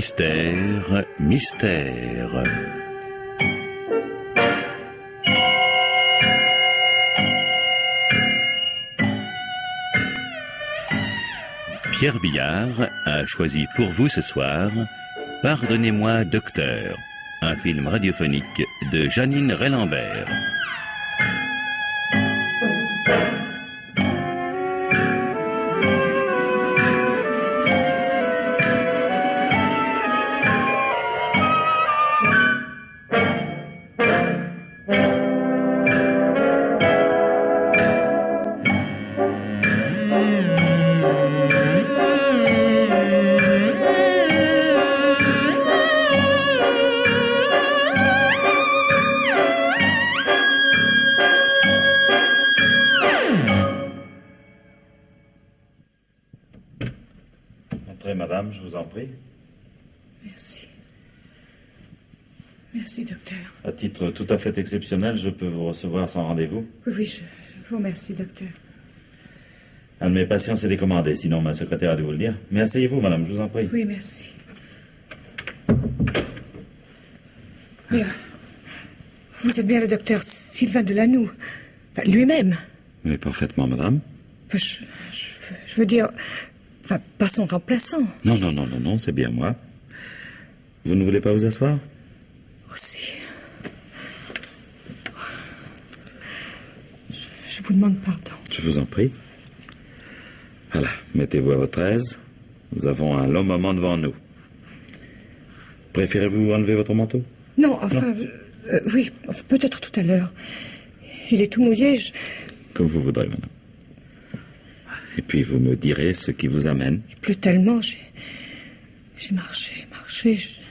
Mystère, mystère. Pierre Billard a choisi pour vous ce soir « Pardonnez-moi, docteur », un film radiophonique de Janine Rey-Lambert. Madame, je vous en prie. Merci. Merci, docteur. À titre tout à fait exceptionnel, je peux vous recevoir sans rendez-vous? Oui, je vous remercie, docteur. Un de mes patients s'est décommandé, sinon ma secrétaire a dû vous le dire. Mais asseyez-vous, madame, je vous en prie. Oui, merci. Mais vous êtes bien le docteur Sylvain Delanoux, enfin, lui-même. Oui, parfaitement, madame. Enfin, je veux dire... Enfin, pas son remplaçant. Non, c'est bien moi. Vous ne voulez pas vous asseoir? Aussi. Je vous demande pardon. Je vous en prie. Voilà, mettez-vous à votre aise. Nous avons un long moment devant nous. Préférez-vous enlever votre manteau? Non, enfin, oui, peut-être tout à l'heure. Il est tout mouillé, Comme vous voudrez, madame. Et puis vous me direz ce qui vous amène. Il pleut tellement, j'ai marché. Je suis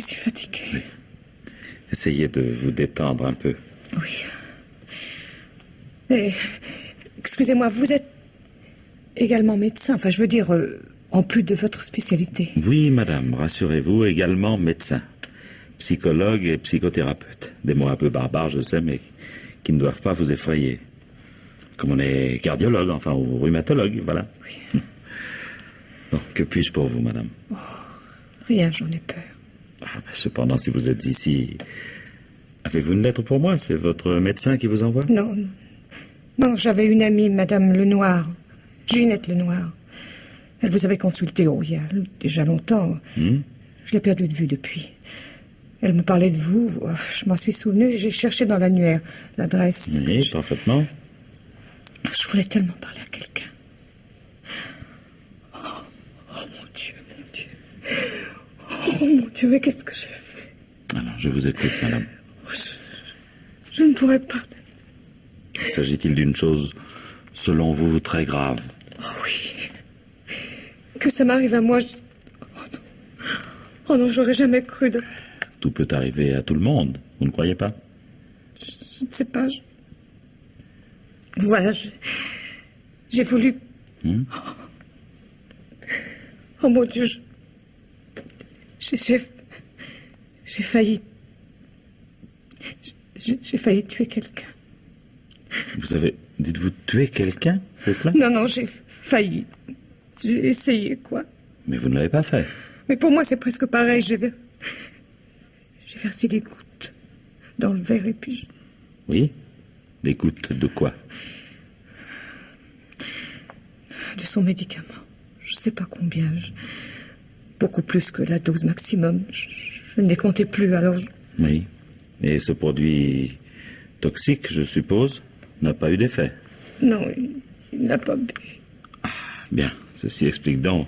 si fatiguée. Oui. Essayez de vous détendre un peu. Oui. Mais, excusez-moi, vous êtes également médecin, enfin, je veux dire, en plus de votre spécialité. Oui, madame, rassurez-vous, également médecin. Psychologue et psychothérapeute. Des mots un peu barbares, je sais, mais qui ne doivent pas vous effrayer. Comme on est cardiologue, enfin, ou rhumatologue, voilà. Oui. Bon, que puis-je pour vous, madame? Oh, rien, j'en ai peur. Cependant, si vous êtes ici, avez-vous une lettre pour moi? C'est votre médecin qui vous envoie? Non, j'avais une amie, madame Lenoir, Ginette Lenoir. Elle vous avait consulté, il y a déjà longtemps. Je l'ai perdue de vue depuis. Elle me parlait de vous, je m'en suis souvenue, j'ai cherché dans l'annuaire l'adresse. Oui, parfaitement. Je voulais tellement parler à quelqu'un. Oh mon Dieu. Oh mon Dieu, mais qu'est-ce que j'ai fait? Alors, je vous écoute, madame. Je ne pourrais pas. S'agit-il d'une chose, selon vous, très grave? Oh oui. Que ça m'arrive à moi. Oh non, j'aurais jamais cru de... Tout peut arriver à tout le monde, vous ne croyez pas? Je ne sais pas, Voilà, j'ai voulu... Oh mon Dieu, j'ai failli... J'ai failli tuer quelqu'un. Vous avez... Dites-vous tuer quelqu'un, c'est cela? Non, j'ai failli. J'ai essayé, quoi. Mais vous ne l'avez pas fait. Mais pour moi, c'est presque pareil. J'ai versé des gouttes dans le verre et puis... Oui? Des gouttes de quoi? De son médicament. Je ne sais pas combien. Beaucoup plus que la dose maximum. Je ne les comptais plus, alors... Oui. Et ce produit toxique, je suppose, n'a pas eu d'effet? Non, il n'a pas bu. Ah, bien. Ceci explique donc.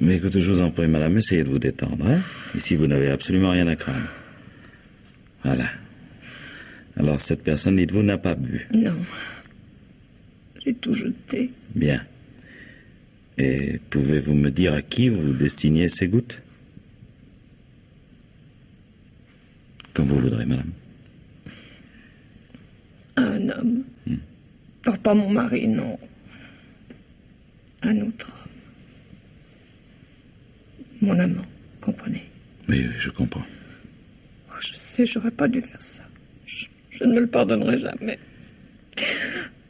Mais écoutez, je vous en prie, madame, essayez de vous détendre, hein? Ici, vous n'avez absolument rien à craindre. Voilà. Alors, cette personne, dites-vous, n'a pas bu? Non. J'ai tout jeté. Bien. Et pouvez-vous me dire à qui vous destiniez ces gouttes? Comme vous voudrez, madame. Un homme. Oh, pas mon mari, non. Un autre homme. Mon amant, comprenez? Oui, je comprends. Oh, je sais, j'aurais pas dû faire ça. Je ne me le pardonnerai jamais.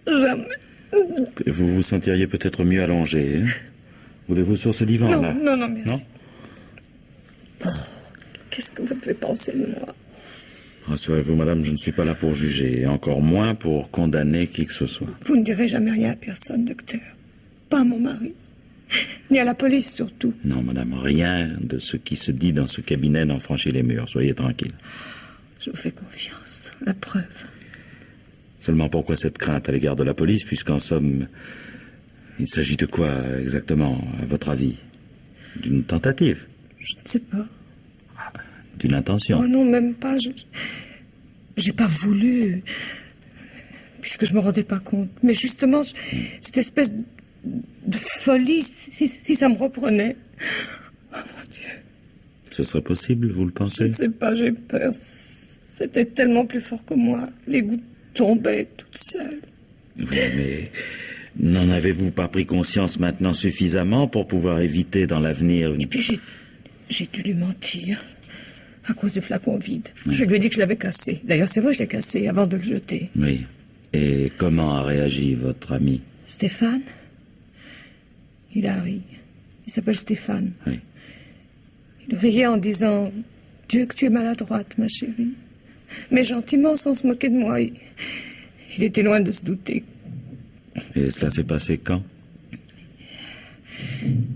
Jamais. Vous vous sentiriez peut-être mieux allongé, hein? Voulez-vous sur ce divan, Non, là? non, non, merci. Non? Oh, qu'est-ce que vous devez penser de moi? Rassurez-vous, madame, je ne suis pas là pour juger, et encore moins pour condamner qui que ce soit. Vous ne direz jamais rien à personne, docteur. Pas à mon mari. Ni à la police, surtout. Non, madame, rien de ce qui se dit dans ce cabinet n'en franchit les murs. Soyez tranquille. Je vous fais confiance. La preuve. Seulement pourquoi cette crainte à l'égard de la police, puisqu'en somme, il s'agit de quoi exactement, à votre avis? D'une tentative? Je ne sais pas. D'une intention? Oh non, même pas. J'ai pas voulu. Puisque je me rendais pas compte. Mais justement, cette espèce de folie, si ça me reprenait. Oh mon Dieu. Ce serait possible, vous le Je pensez? ne sais pas, j'ai peur. C'était tellement plus fort que moi. Les gouttes tombaient toutes seules. Oui, mais n'en avez-vous pas pris conscience maintenant suffisamment pour pouvoir éviter dans l'avenir une... Et puis j'ai dû lui mentir. À cause du flacon vide. Je lui ai dit que je l'avais cassé. D'ailleurs, c'est vrai, je l'ai cassé avant de le jeter. Oui. Et comment a réagi votre ami? Stéphane? Il a ri. Il s'appelle Stéphane. Oui. Il riait en disant « Dieu, que tu es maladroite, ma chérie. » Mais gentiment, sans se moquer de moi. Il était loin de se douter. Et cela s'est passé quand?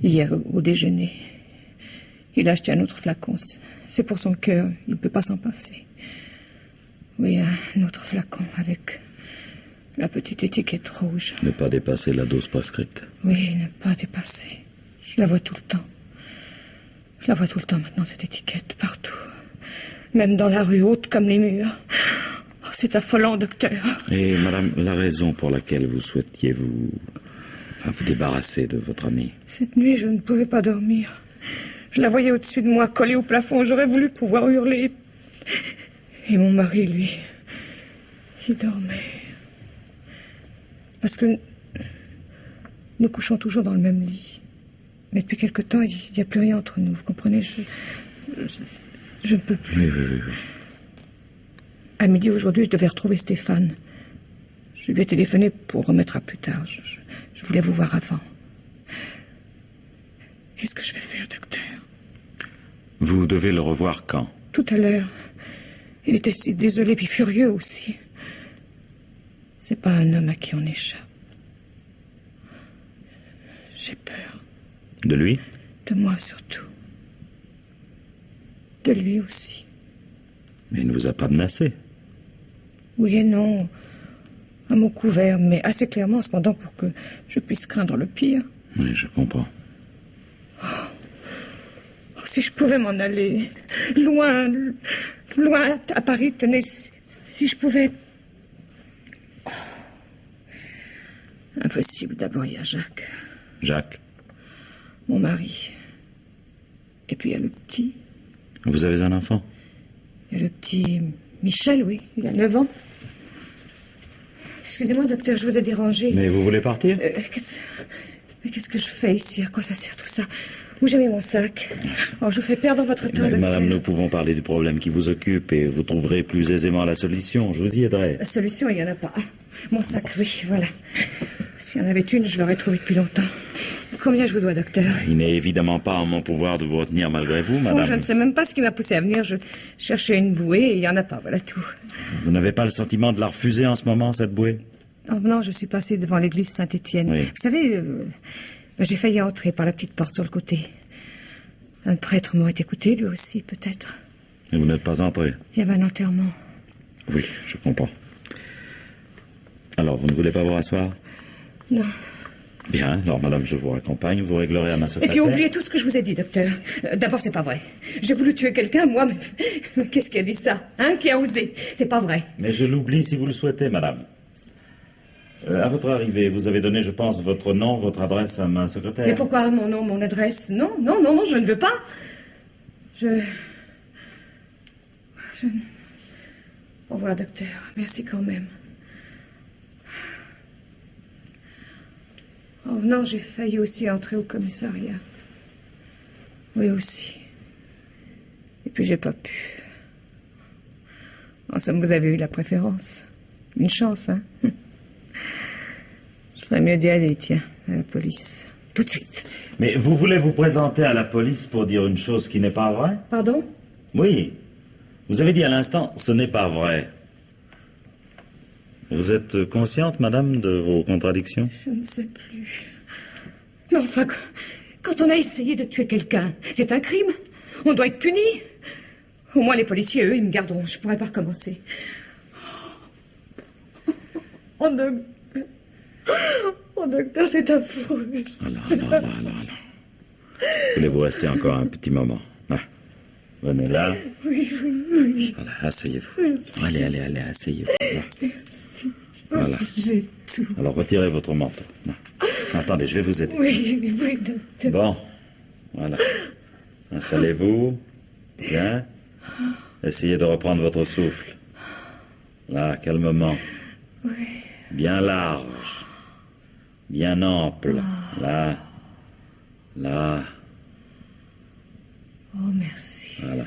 Hier, au déjeuner. Il a acheté un autre flacon. C'est pour son cœur. Il ne peut pas s'en passer. Oui, un autre flacon avec la petite étiquette rouge. Ne pas dépasser la dose prescrite. Oui, ne pas dépasser. Je la vois tout le temps. Je la vois tout le temps maintenant, cette étiquette, partout. Même dans la rue, haute comme les murs. Oh, c'est affolant, docteur. Et madame, la raison pour laquelle vous souhaitiez vous débarrasser de votre ami? Cette nuit, je ne pouvais pas dormir. Je la voyais au-dessus de moi, collée au plafond. J'aurais voulu pouvoir hurler. Et mon mari, lui, il dormait. Parce que nous couchons toujours dans le même lit. Mais depuis quelque temps, il n'y a plus rien entre nous. Vous comprenez, je ne peux plus. Oui. À midi aujourd'hui, je devais retrouver Stéphane. Je lui ai téléphoné pour remettre à plus tard. Je voulais vous voir avant. Qu'est-ce que je vais faire, docteur? Vous devez le revoir quand? Tout à l'heure. Il était si désolé, puis furieux aussi. C'est pas un homme à qui on échappe. J'ai peur. De lui? De moi surtout. De lui aussi. Mais il ne vous a pas menacé? Oui et non. À mon couvert, mais assez clairement, cependant, pour que je puisse craindre le pire. Oui, je comprends. Oh, si je pouvais m'en aller. Loin, loin, à Paris, tenez, si je pouvais... Oh. Impossible. D'abord, il y a Jacques. Jacques? Mon mari. Et puis il y a le petit. Vous avez un enfant? Il y a le petit Michel, oui. Il a 9 ans. Excusez-moi, docteur, je vous ai dérangé. Mais vous voulez partir? Qu'est-ce que je fais ici? À quoi ça sert tout ça? Où j'ai mis mon sac? Oh, je vous fais perdre votre temps, docteur. Madame, nous pouvons parler du problème qui vous occupe et vous trouverez plus aisément la solution. Je vous y aiderai. La solution, il n'y en a pas. Mon sac, oui, voilà. S'il y en avait une, je l'aurais trouvé depuis longtemps. Combien je vous dois, docteur? Il n'est évidemment pas en mon pouvoir de vous retenir malgré vous, madame. Je ne sais même pas ce qui m'a poussé à venir. Je cherchais une bouée et il n'y en a pas, voilà tout. Vous n'avez pas le sentiment de la refuser en ce moment, cette bouée? Non, je suis passée devant l'église Saint-Étienne. Oui. Vous savez, j'ai failli entrer par la petite porte sur le côté. Un prêtre m'aurait écouté, lui aussi, peut-être. Et vous n'êtes pas entré? Il y avait un enterrement. Oui, je comprends. Alors, vous ne voulez pas vous rasseoir? Non. Bien, alors madame, je vous raccompagne, vous réglerez à ma Et secrétaire. puis oubliez tout ce que je vous ai dit, docteur. D'abord, c'est pas vrai. J'ai voulu tuer quelqu'un, moi, mais qu'est-ce qui a dit ça? Hein? Qui a osé? C'est pas vrai. Mais je l'oublie si vous le souhaitez, madame. À votre arrivée, vous avez donné, je pense, votre nom, votre adresse à ma secrétaire. Mais pourquoi mon nom, mon adresse? Non, je ne veux pas. Au revoir, docteur. Merci quand même. Oh non, j'ai failli aussi entrer au commissariat. Oui, aussi. Et puis j'ai pas pu. En somme, vous avez eu la préférence. Une chance, hein? Je ferais mieux d'y aller, tiens, à la police. Tout de suite. Mais vous voulez vous présenter à la police pour dire une chose qui n'est pas vraie? Pardon? Oui. Vous avez dit à l'instant, ce n'est pas vrai. Vous êtes consciente, madame, de vos contradictions? Je ne sais plus. Mais enfin, quand on a essayé de tuer quelqu'un, c'est un crime. On doit être puni. Au moins les policiers, eux, ils me garderont. Je pourrais pas recommencer. Oh, docteur. Oh, docteur, c'est affreux. Alors. Voulez-vous rester encore un petit moment? Ah. Venez là. Oui. Voilà, asseyez-vous. Merci. Allez, asseyez-vous. Là. Merci. Voilà. J'ai tout. Alors retirez votre manteau. Non. Attendez, je vais vous aider. Oui, docteur. Bon, voilà. Installez-vous. Bien. Essayez de reprendre votre souffle. Là, calmement. Oui. Bien large. Bien ample. Là. Oh, merci. Voilà.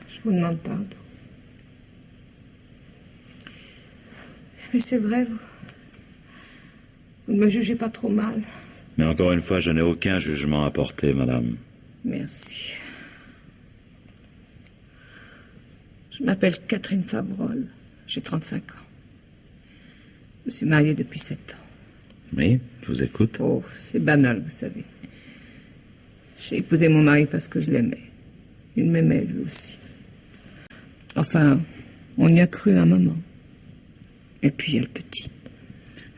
Je vous demande pardon. Mais c'est vrai, vous ne me jugez pas trop mal. Mais encore une fois, je n'ai aucun jugement à porter, madame. Merci. Je m'appelle Catherine Favrol. J'ai 35 ans. Je suis mariée depuis 7 ans. Oui, je vous écoute. Oh, c'est banal, vous savez. J'ai épousé mon mari parce que je l'aimais. Il m'aimait, lui aussi. Enfin, on y a cru un moment. Et puis, il y a le petit.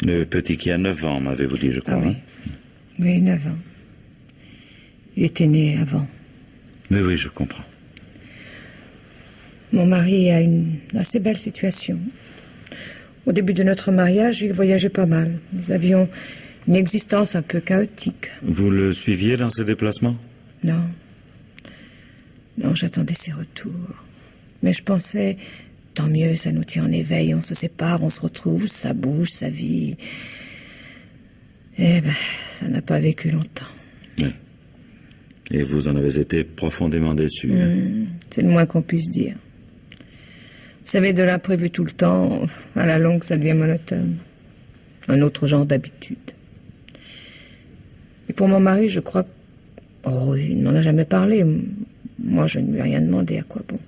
Le petit qui a 9 ans, m'avez-vous dit, je crois. Ah oui. Hein? Oui, 9 ans. Il était né avant. Oui, je comprends. Mon mari a une assez belle situation. Au début de notre mariage, il voyageait pas mal. Nous avions une existence un peu chaotique. Vous le suiviez dans ses déplacements? Non. Non, j'attendais ses retours. Mais je pensais, tant mieux, ça nous tient en éveil, on se sépare, on se retrouve, ça bouge, ça vit. Eh ben, ça n'a pas vécu longtemps. Oui. Et vous en avez été profondément déçu. C'est le moins qu'on puisse dire. Vous savez, de l'imprévu tout le temps, à la longue, ça devient monotone. Un autre genre d'habitude. Et pour mon mari, je crois... Oh, il n'en a jamais parlé. Moi, je ne lui ai rien demandé, à quoi bon.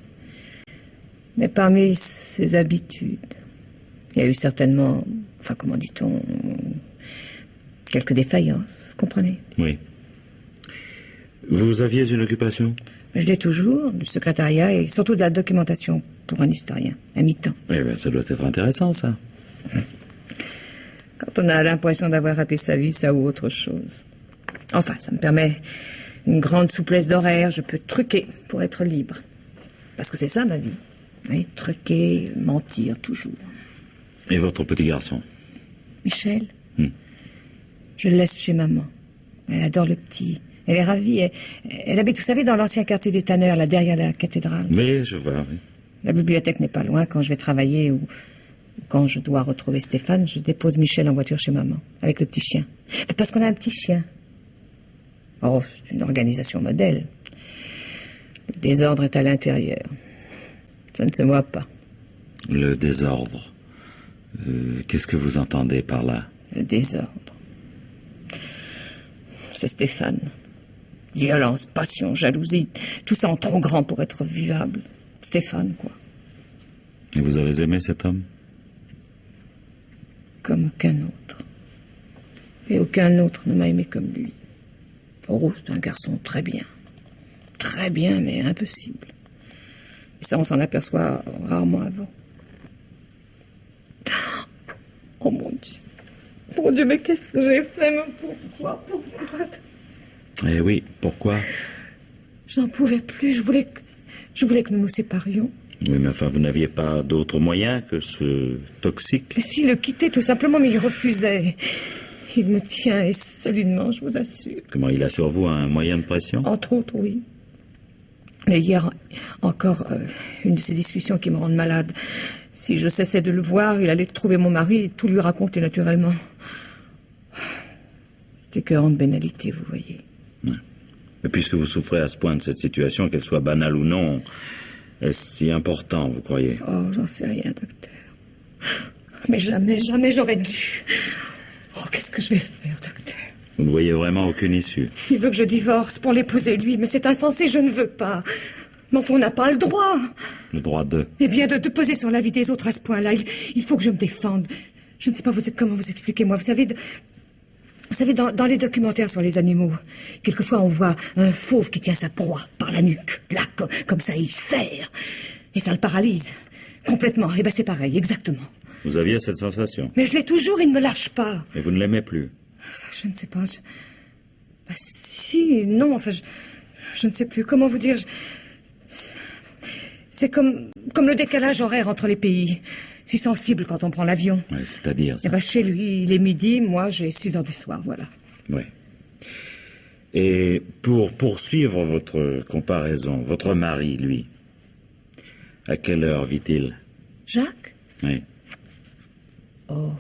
Mais parmi ses habitudes, il y a eu certainement, enfin, comment dit-on, quelques défaillances, vous comprenez? Oui. Vous aviez une occupation? Je l'ai toujours, du secrétariat et surtout de la documentation pour un historien, à mi-temps. Eh bien, ça doit être intéressant, ça. Quand on a l'impression d'avoir raté sa vie, ça ou autre chose. Enfin, ça me permet une grande souplesse d'horaire, je peux truquer pour être libre. Parce que c'est ça, ma vie. Oui, truquer, mentir, toujours. Et votre petit garçon? Michel, je le laisse chez maman. Elle adore le petit. Elle est ravie. Elle habite, vous savez, dans l'ancien quartier des Tanneurs, là, derrière la cathédrale. Oui, je vois, oui. La bibliothèque n'est pas loin. Quand je vais travailler ou quand je dois retrouver Stéphane, je dépose Michel en voiture chez maman, avec le petit chien. Parce qu'on a un petit chien. Oh, c'est une organisation modèle. Le désordre est à l'intérieur. Ça ne se voit pas. Le désordre. Qu'est-ce que vous entendez par là? Le désordre. C'est Stéphane. Violence, passion, jalousie, tout ça en trop grand pour être vivable. Stéphane, quoi. Et vous avez aimé cet homme? Comme aucun autre. Et aucun autre ne m'a aimé comme lui. Oh, c'est un garçon très bien. Très bien, mais impossible. Et ça, on s'en aperçoit rarement avant. Oh mon Dieu. Mon Dieu, mais qu'est-ce que j'ai fait? Mais pourquoi? Eh oui, pourquoi? J'en pouvais plus. Je voulais que nous nous séparions. Oui, mais enfin, vous n'aviez pas d'autre moyen que ce toxique? Mais s'il le quittait tout simplement, mais il refusait. Il me tient et solidement, je vous assure. Comment, il a sur vous un moyen de pression? Entre autres, oui. Mais hier, encore une de ces discussions qui me rendent malade. Si je cessais de le voir, il allait trouver mon mari et tout lui raconter naturellement. D'écœurante banalité, vous voyez. Ouais. Et puisque vous souffrez à ce point de cette situation, qu'elle soit banale ou non, est-ce si important, vous croyez? Oh, j'en sais rien, docteur. Mais jamais j'aurais dû. Oh, qu'est-ce que je vais faire, docteur? Vous ne voyez vraiment aucune issue. Il veut que je divorce pour l'épouser lui, mais c'est insensé, je ne veux pas. Mais enfin, on n'a pas le droit. Le droit de... Eh bien, de peser sur la vie des autres à ce point-là, il faut que je me défende. Je ne sais pas comment vous expliquer, moi. Vous savez, dans les documentaires sur les animaux, quelquefois on voit un fauve qui tient sa proie par la nuque. Là, comme ça, il serre. Et ça le paralyse. Complètement. Eh bien, c'est pareil, exactement. Vous aviez cette sensation. Mais je l'ai toujours, il ne me lâche pas. Et vous ne l'aimez plus. Ça, je ne sais pas. Bah si, non, enfin, je ne sais plus. Comment vous dire C'est comme le décalage horaire entre les pays. Si sensible quand on prend l'avion. Oui, c'est-à-dire ça. Eh ben, chez lui, il est midi, moi, j'ai 6 heures du soir, voilà. Oui. Et pour poursuivre votre comparaison, votre mari, lui, à quelle heure vit-il? Jacques? Oui. Oh.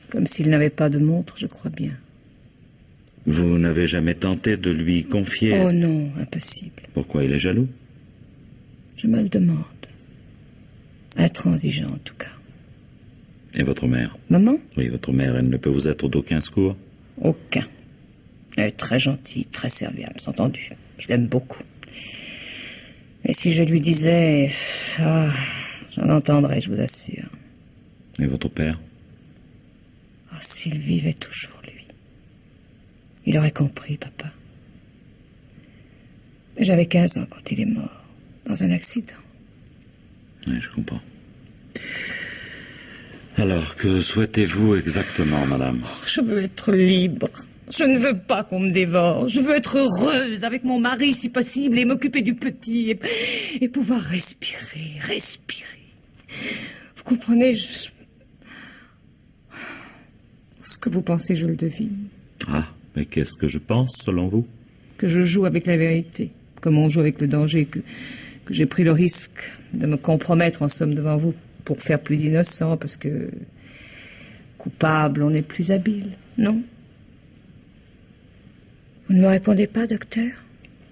Comme s'il n'avait pas de montre, je crois bien. Vous n'avez jamais tenté de lui confier... Oh non, impossible. Pourquoi, il est jaloux? Je me le demande. Intransigeant, en tout cas. Et votre mère? Maman? Oui, votre mère, elle ne peut vous être d'aucun secours? Aucun. Elle est très gentille, très serviable, c'est entendu. Je l'aime beaucoup. Mais si je lui disais... j'en entendrais, je vous assure. Et votre père? Ah, s'il vivait toujours, lui. Il aurait compris, papa. J'avais 15 ans quand il est mort, dans un accident. Oui, je comprends. Alors, que souhaitez-vous exactement, madame? Je veux être libre. Je ne veux pas qu'on me dévore. Je veux être heureuse avec mon mari, si possible, et m'occuper du petit, et pouvoir respirer. Vous comprenez, ce que vous pensez, je le devine. Ah, mais qu'est-ce que je pense, selon vous? Que je joue avec la vérité, comme on joue avec le danger, que j'ai pris le risque de me compromettre, en somme, devant vous, pour faire plus innocent, parce que coupable, on est plus habile, non? Vous ne me répondez pas, docteur?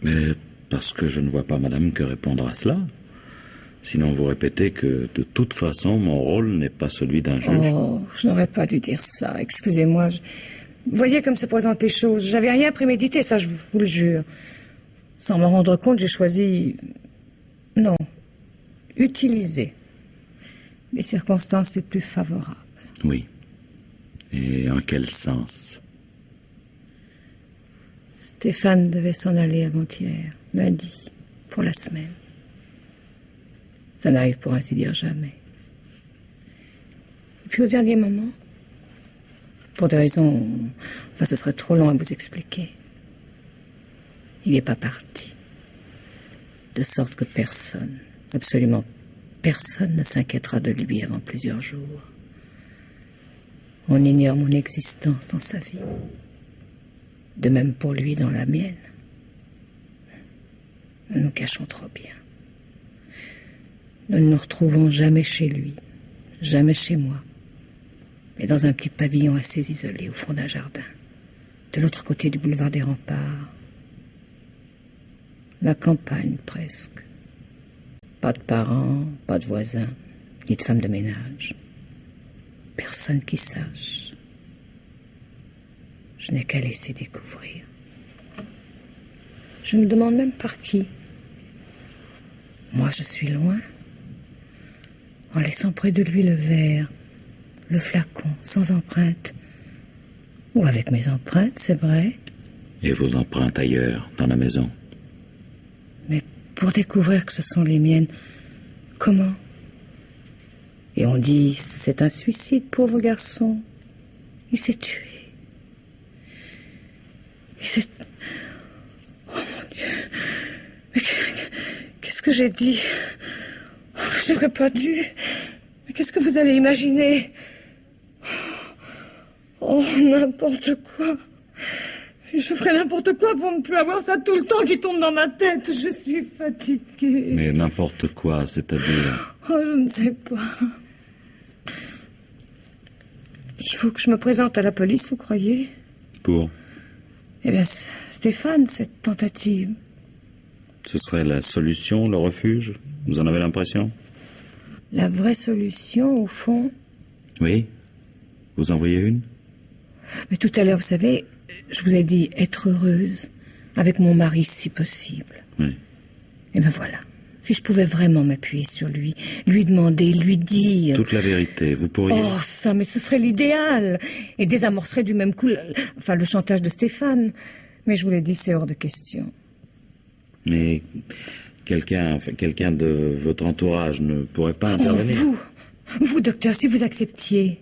Mais parce que je ne vois pas, madame, que répondre à cela. Sinon, vous répétez que, de toute façon, mon rôle n'est pas celui d'un juge. Oh, je n'aurais pas dû dire ça, excusez-moi. Vous voyez comme se présentent les choses. J'avais rien prémédité, ça, je vous le jure. Sans me rendre compte, j'ai choisi... Non, utiliser les circonstances les plus favorables. Oui. Et en quel sens? Stéphane devait s'en aller avant-hier, lundi, pour la semaine. Ça n'arrive pour ainsi dire jamais. Et puis au dernier moment, pour des raisons... Enfin, ce serait trop long à vous expliquer. Il n'est pas parti. De sorte que personne, absolument personne ne s'inquiétera de lui avant plusieurs jours. On ignore mon existence dans sa vie. De même pour lui dans la mienne. Nous nous cachons trop bien. Nous ne nous retrouvons jamais chez lui, jamais chez moi, mais dans un petit pavillon assez isolé au fond d'un jardin, de l'autre côté du boulevard des Remparts. La campagne, presque. Pas de parents, pas de voisins, ni de femmes de ménage. Personne qui sache. Je n'ai qu'à laisser découvrir. Je me demande même par qui. Moi, je suis loin. En laissant près de lui le verre, le flacon, sans empreinte. Ou avec mes empreintes, c'est vrai. Et vos empreintes ailleurs, dans la maison? Mais pour découvrir que ce sont les miennes, comment? Et on dit, c'est un suicide, pauvre garçon. Il s'est tué. Oh mon Dieu. Mais qu'est-ce que j'ai dit? J'aurais pas dû. Mais qu'est-ce que vous allez imaginer? Oh, n'importe quoi. Je ferai n'importe quoi pour ne plus avoir ça tout le temps qui tombe dans ma tête. Je suis fatiguée. Mais n'importe quoi, c'est-à-dire? Oh, je ne sais pas. Il faut que je me présente à la police, vous croyez? Pour? Eh bien, Stéphane, cette tentative. Ce serait la solution, le refuge? Vous en avez l'impression? La vraie solution, au fond, Oui. Vous en voyez une? Mais tout à l'heure, vous savez, je vous ai dit être heureuse avec mon mari si possible. Oui. Et ben voilà. Si je pouvais vraiment m'appuyer sur lui, lui demander, lui dire... Toute la vérité, vous pourriez... Oh, ça, mais ce serait l'idéal. Et désamorcerait du même coup le chantage de Stéphane. Mais je vous l'ai dit, c'est hors de question. Mais quelqu'un de votre entourage ne pourrait pas intervenir? Vous, docteur, si vous acceptiez...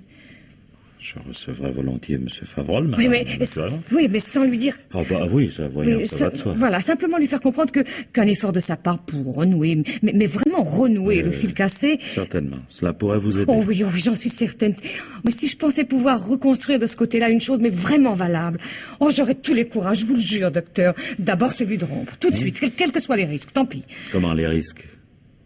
Je recevrai volontiers M. Favrol, Oui, madame. mais sans lui dire... Ah bah oui, ça, voyons, ça va de soi. Voilà, simplement lui faire comprendre qu'un effort de sa part pour renouer, mais vraiment renouer le fil cassé... Certainement, cela pourrait vous aider. Oh oui, j'en suis certaine. Mais si je pensais pouvoir reconstruire de ce côté-là une chose, mais vraiment valable... Oh, j'aurais tous les courages, je vous le jure, docteur. D'abord celui de rompre, tout de suite, quels que soient les risques, tant pis. Comment les risques?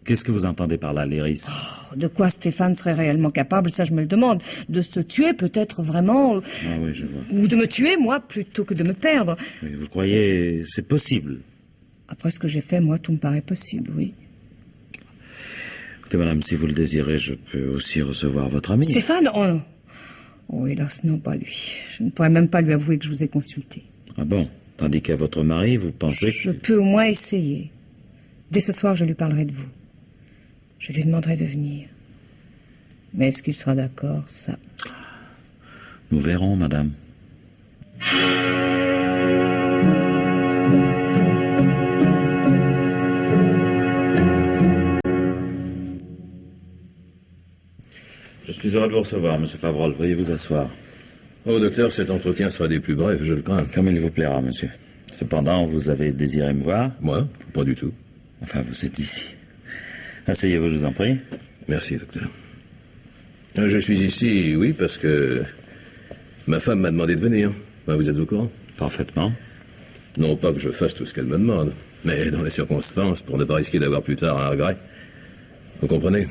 Qu'est-ce que vous entendez par là, les risques? De quoi Stéphane serait réellement capable, ça je me le demande. De se tuer peut-être vraiment... Ah oui, je vois. Ou de me tuer, moi, plutôt que de me perdre. Oui, vous croyez c'est possible? Après ce que j'ai fait, moi, tout me paraît possible, oui. Écoutez, madame, si vous le désirez, je peux aussi recevoir votre ami. Stéphane? Oh non. Oh, hélas, non, pas lui. Je ne pourrais même pas lui avouer que je vous ai consulté. Ah bon? Tandis qu'à votre mari, vous pensez Je peux au moins essayer. Dès ce soir, je lui parlerai de vous. Je lui demanderai de venir. Mais est-ce qu'il sera d'accord, ça? Nous verrons, madame. Je suis heureux de vous recevoir, monsieur Favrol. Veuillez vous asseoir. Oh, docteur, cet entretien sera des plus brefs, je le crains. Comme il vous plaira, monsieur. Cependant, vous avez désiré me voir? Moi? Pas du tout. Enfin, vous êtes ici. Asseyez-vous, je vous en prie. Merci, docteur. Je suis ici, oui, parce que ma femme m'a demandé de venir. Vous êtes au courant? Parfaitement. Non pas que je fasse tout ce qu'elle me demande, mais dans les circonstances, pour ne pas risquer d'avoir plus tard un regret. Vous comprenez?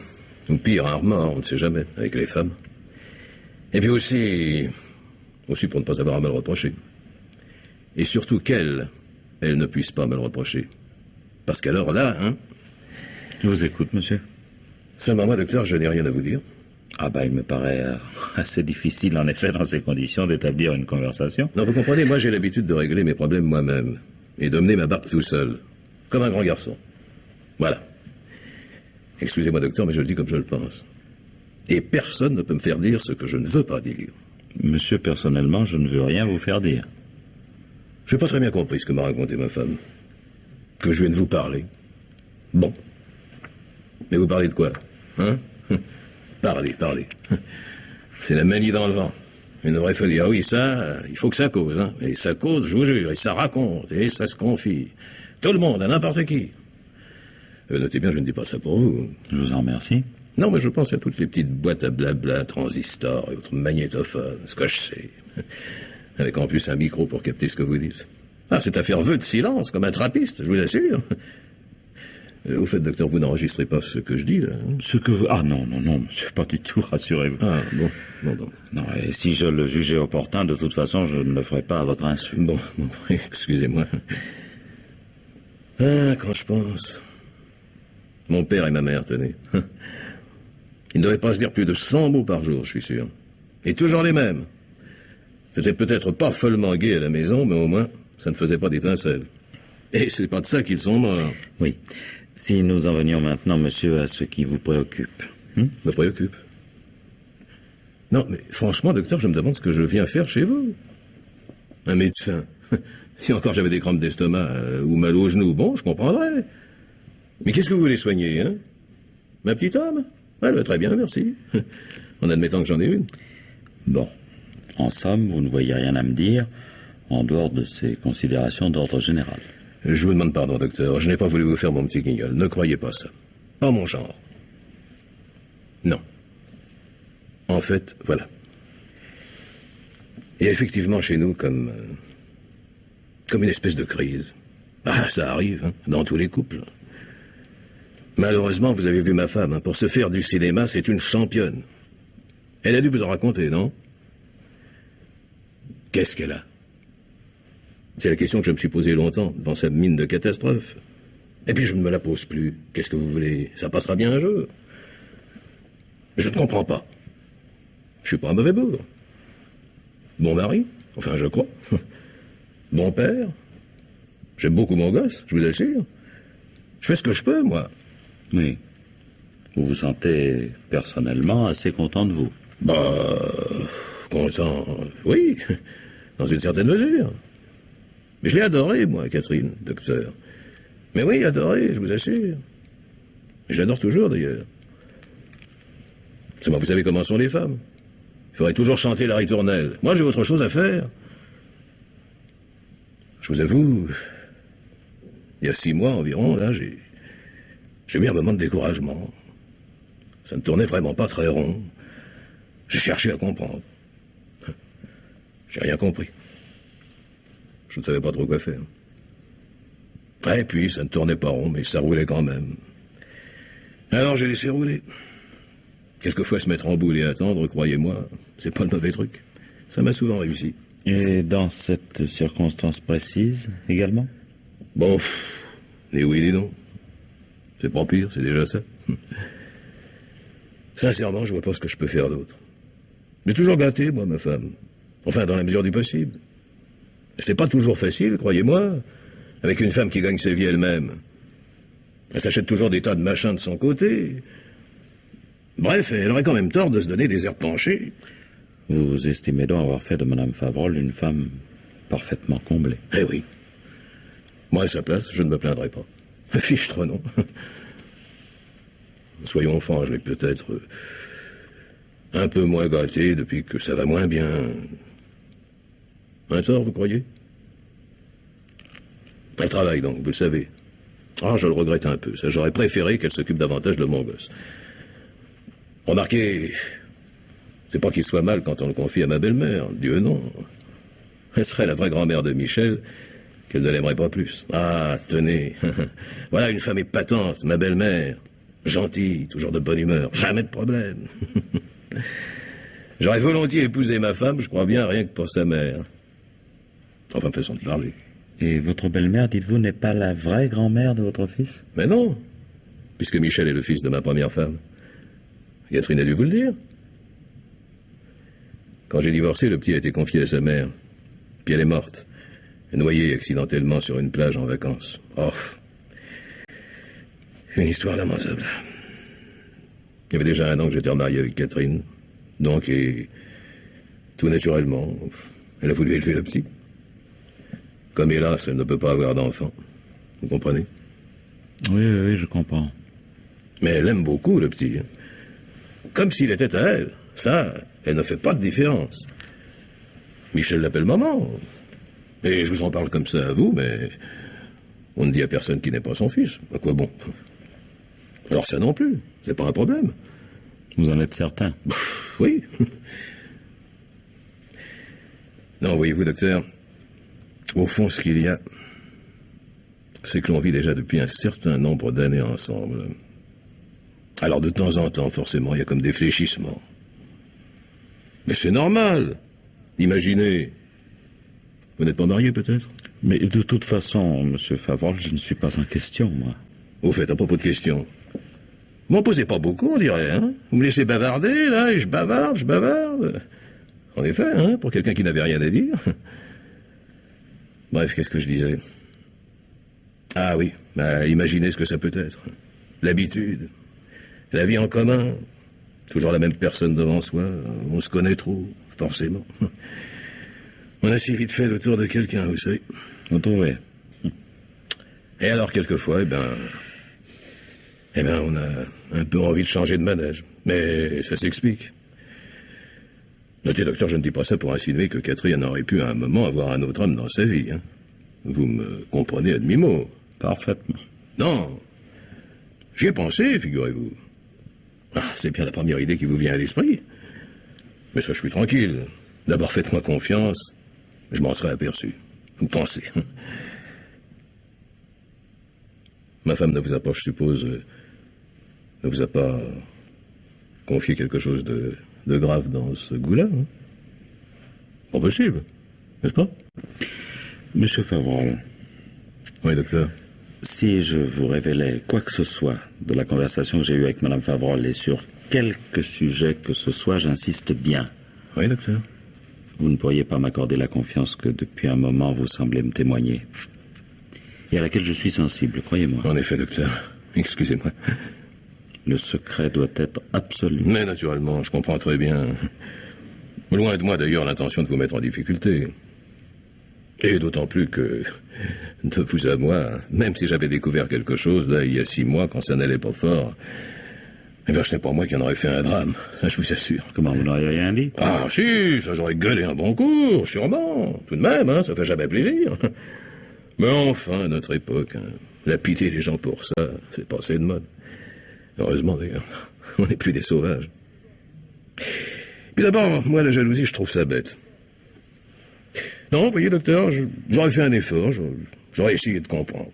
Ou pire, un remords, on ne sait jamais, avec les femmes. Et puis aussi pour ne pas avoir à me le reprocher. Et surtout qu'elle ne puisse pas me le reprocher. Parce qu'alors là, Je vous écoute, monsieur. Seulement moi, docteur, je n'ai rien à vous dire. Ah bah, il me paraît assez difficile, en effet, dans ces conditions, d'établir une conversation. Non, vous comprenez, moi j'ai l'habitude de régler mes problèmes moi-même. Et de mener ma barque tout seul. Comme un grand garçon. Voilà. Excusez-moi, docteur, mais je le dis comme je le pense. Et personne ne peut me faire dire ce que je ne veux pas dire. Monsieur, personnellement, je ne veux rien vous faire dire. Je n'ai pas très bien compris ce que m'a raconté ma femme. Que je viens de vous parler. Bon. Mais vous parlez de quoi? Parlez. C'est la manie dans le vent. Une vraie folie. Ah oui, ça, il faut que ça cause. Et ça cause, je vous jure, et ça raconte, et ça se confie. Tout le monde, à n'importe qui. Notez bien, je ne dis pas ça pour vous. Je vous en remercie. Non, mais je pense à toutes les petites boîtes à blabla, transistors et autres magnétophones, ce que je sais. Avec en plus un micro pour capter ce que vous dites. Ah, cette affaire veut de silence, comme un trappiste, je vous assure. Au fait, docteur, vous n'enregistrez pas ce que je dis, là? Ce que vous... Ah non, monsieur, pas du tout, rassurez-vous. Ah, bon. Non, et si je le jugeais opportun, de toute façon, je ne le ferais pas à votre insu. Bon, excusez-moi. Ah, quand je pense... Mon père et ma mère, tenez. Ils ne devaient pas se dire plus de 100 mots par jour, je suis sûr. Et toujours les mêmes. C'était peut-être pas follement gai à la maison, mais au moins, ça ne faisait pas d'étincelles. Et c'est pas de ça qu'ils sont morts. Oui. Si nous en venions maintenant, monsieur, à ce qui vous préoccupe. Me préoccupe? Non, mais franchement, docteur, je me demande ce que je viens faire chez vous. Un médecin. Si encore j'avais des crampes d'estomac ou mal au genou, bon, je comprendrais. Mais qu'est-ce que vous voulez soigner, Ma petite âme? Elle va très bien, merci. En admettant que j'en ai une. Bon. En somme, vous ne voyez rien à me dire, en dehors de ces considérations d'ordre général. Je vous demande pardon, docteur. Je n'ai pas voulu vous faire mon petit guignol. Ne croyez pas ça. Pas mon genre. Non. En fait, voilà. Et effectivement, chez nous, comme une espèce de crise. Ah, ça arrive, dans tous les couples. Malheureusement, vous avez vu ma femme. Pour se faire du cinéma, c'est une championne. Elle a dû vous en raconter, non? Qu'est-ce qu'elle a? C'est la question que je me suis posée longtemps, devant cette mine de catastrophe. Et puis je ne me la pose plus. Qu'est-ce que vous voulez? Ça passera bien un jour. Je ne comprends pas. Je suis pas un mauvais bourg. Bon mari, enfin je crois. Bon père. J'aime beaucoup mon gosse, je vous assure. Je fais ce que je peux, moi. Oui. Vous vous sentez personnellement assez content de vous? Content, oui, dans une certaine mesure. Mais je l'ai adorée, moi, Catherine, docteur. Mais oui, adorée, je vous assure. Je l'adore toujours, d'ailleurs. Seulement, vous savez comment sont les femmes. Il faudrait toujours chanter la ritournelle. Moi, j'ai autre chose à faire. Je vous avoue, il y a 6 mois environ, là, j'ai eu un moment de découragement. Ça ne tournait vraiment pas très rond. J'ai cherché à comprendre. J'ai rien compris. Je ne savais pas trop quoi faire. Et puis, ça ne tournait pas rond, mais ça roulait quand même. Alors, j'ai laissé rouler. Quelquefois, se mettre en boule et attendre, croyez-moi, c'est pas le mauvais truc. Ça m'a souvent réussi. Et dans cette circonstance précise, également? Bon, ni oui ni non. C'est pas pire, c'est déjà ça. Sincèrement, je vois pas ce que je peux faire d'autre. J'ai toujours gâté, moi, ma femme. Enfin, dans la mesure du possible. C'était pas toujours facile, croyez-moi, avec une femme qui gagne sa vie elle-même. Elle s'achète toujours des tas de machins de son côté. Bref, elle aurait quand même tort de se donner des airs penchés. Vous estimez donc avoir fait de Mme Favrol une femme parfaitement comblée. Eh oui. Moi, à sa place, je ne me plaindrais pas. Fichtre, non. Soyons francs, je l'ai peut-être un peu moins gâté depuis que ça va moins bien. Un tort, vous croyez? Elle travaille donc, vous le savez. Ah, je le regrette un peu. Ça, j'aurais préféré qu'elle s'occupe davantage de mon gosse. Remarquez, c'est pas qu'il soit mal quand on le confie à ma belle-mère. Dieu non. Elle serait la vraie grand-mère de Michel, qu'elle ne l'aimerait pas plus. Ah, tenez. Voilà une femme épatante, ma belle-mère. Gentille, toujours de bonne humeur, jamais de problème. J'aurais volontiers épousé ma femme, je crois bien, rien que pour sa mère. Enfin, façon de parler. Et votre belle-mère, dites-vous, n'est pas la vraie grand-mère de votre fils? Mais non, puisque Michel est le fils de ma première femme. Catherine a dû vous le dire. Quand j'ai divorcé, le petit a été confié à sa mère. Puis elle est morte, noyée accidentellement sur une plage en vacances. Oh, une histoire lamentable. Il y avait déjà 1 an que j'étais remarié avec Catherine. Donc, et tout naturellement, elle a voulu élever le petit. Comme hélas, elle ne peut pas avoir d'enfant. Vous comprenez? Oui, je comprends. Mais elle aime beaucoup le petit. Comme s'il était à elle. Ça, elle ne fait pas de différence. Michel l'appelle maman. Et je vous en parle comme ça à vous, mais on ne dit à personne qui n'est pas son fils. À quoi bon? Alors ça non plus, c'est pas un problème. Vous en êtes certain? Oui. Non, voyez-vous, docteur, au fond, ce qu'il y a, c'est que l'on vit déjà depuis un certain nombre d'années ensemble. Alors, de temps en temps, forcément, il y a comme des fléchissements. Mais c'est normal. Imaginez. Vous n'êtes pas marié, peut-être? Mais de toute façon, Monsieur Favrol, je ne suis pas en question, moi. Au fait, à propos de questions, vous m'en posez pas beaucoup, on dirait, hein? Vous me laissez bavarder, là, et je bavarde. En effet, hein, pour quelqu'un qui n'avait rien à dire. Bref, qu'est-ce que je disais? Ah oui, imaginez ce que ça peut être. L'habitude. La vie en commun. Toujours la même personne devant soi. On se connaît trop, forcément. On a si vite fait le tour de quelqu'un, vous savez. Vous trouvez? Et alors, quelquefois, on a un peu envie de changer de manège. Mais ça s'explique. Notez, docteur, je ne dis pas ça pour insinuer que Catherine aurait pu à un moment avoir un autre homme dans sa vie. Hein. Vous me comprenez à demi-mot. Parfaitement. Non. J'y ai pensé, figurez-vous. Ah, c'est bien la première idée qui vous vient à l'esprit. Mais ça, je suis tranquille. D'abord, faites-moi confiance. Je m'en serais aperçu. Vous pensez. Ma femme ne vous a pas, je suppose, ne vous a pas confié quelque chose de grave dans ce goût-là, hein? Pas possible, n'est-ce pas? Monsieur Favrol. Oui, docteur. Si je vous révélais quoi que ce soit de la conversation que j'ai eue avec Madame Favrol et sur quelque sujet que ce soit, j'insiste bien. Oui, docteur. vous ne pourriez pas m'accorder la confiance que depuis un moment vous semblez me témoigner. Et à laquelle je suis sensible, croyez-moi. En effet, docteur. Excusez-moi. Le secret doit être absolu. Mais naturellement, je comprends très bien. Loin de moi d'ailleurs l'intention de vous mettre en difficulté. Et d'autant plus que, de vous à moi, même si j'avais découvert quelque chose, là, il y a 6 mois, quand ça n'allait pas fort, eh bien, ce n'est pas moi qui en aurais fait un drame, ça je vous assure. Comment, vous n'auriez rien dit? Ah si, ça j'aurais gueulé un bon coup, sûrement. Tout de même, hein, ça fait jamais plaisir. Mais enfin, à notre époque, hein, lapider les gens pour ça, c'est passé de mode. Heureusement d'ailleurs, on n'est plus des sauvages. Puis d'abord, moi la jalousie, je trouve ça bête. Non, vous voyez, docteur, j'aurais fait un effort, j'aurais essayé de comprendre.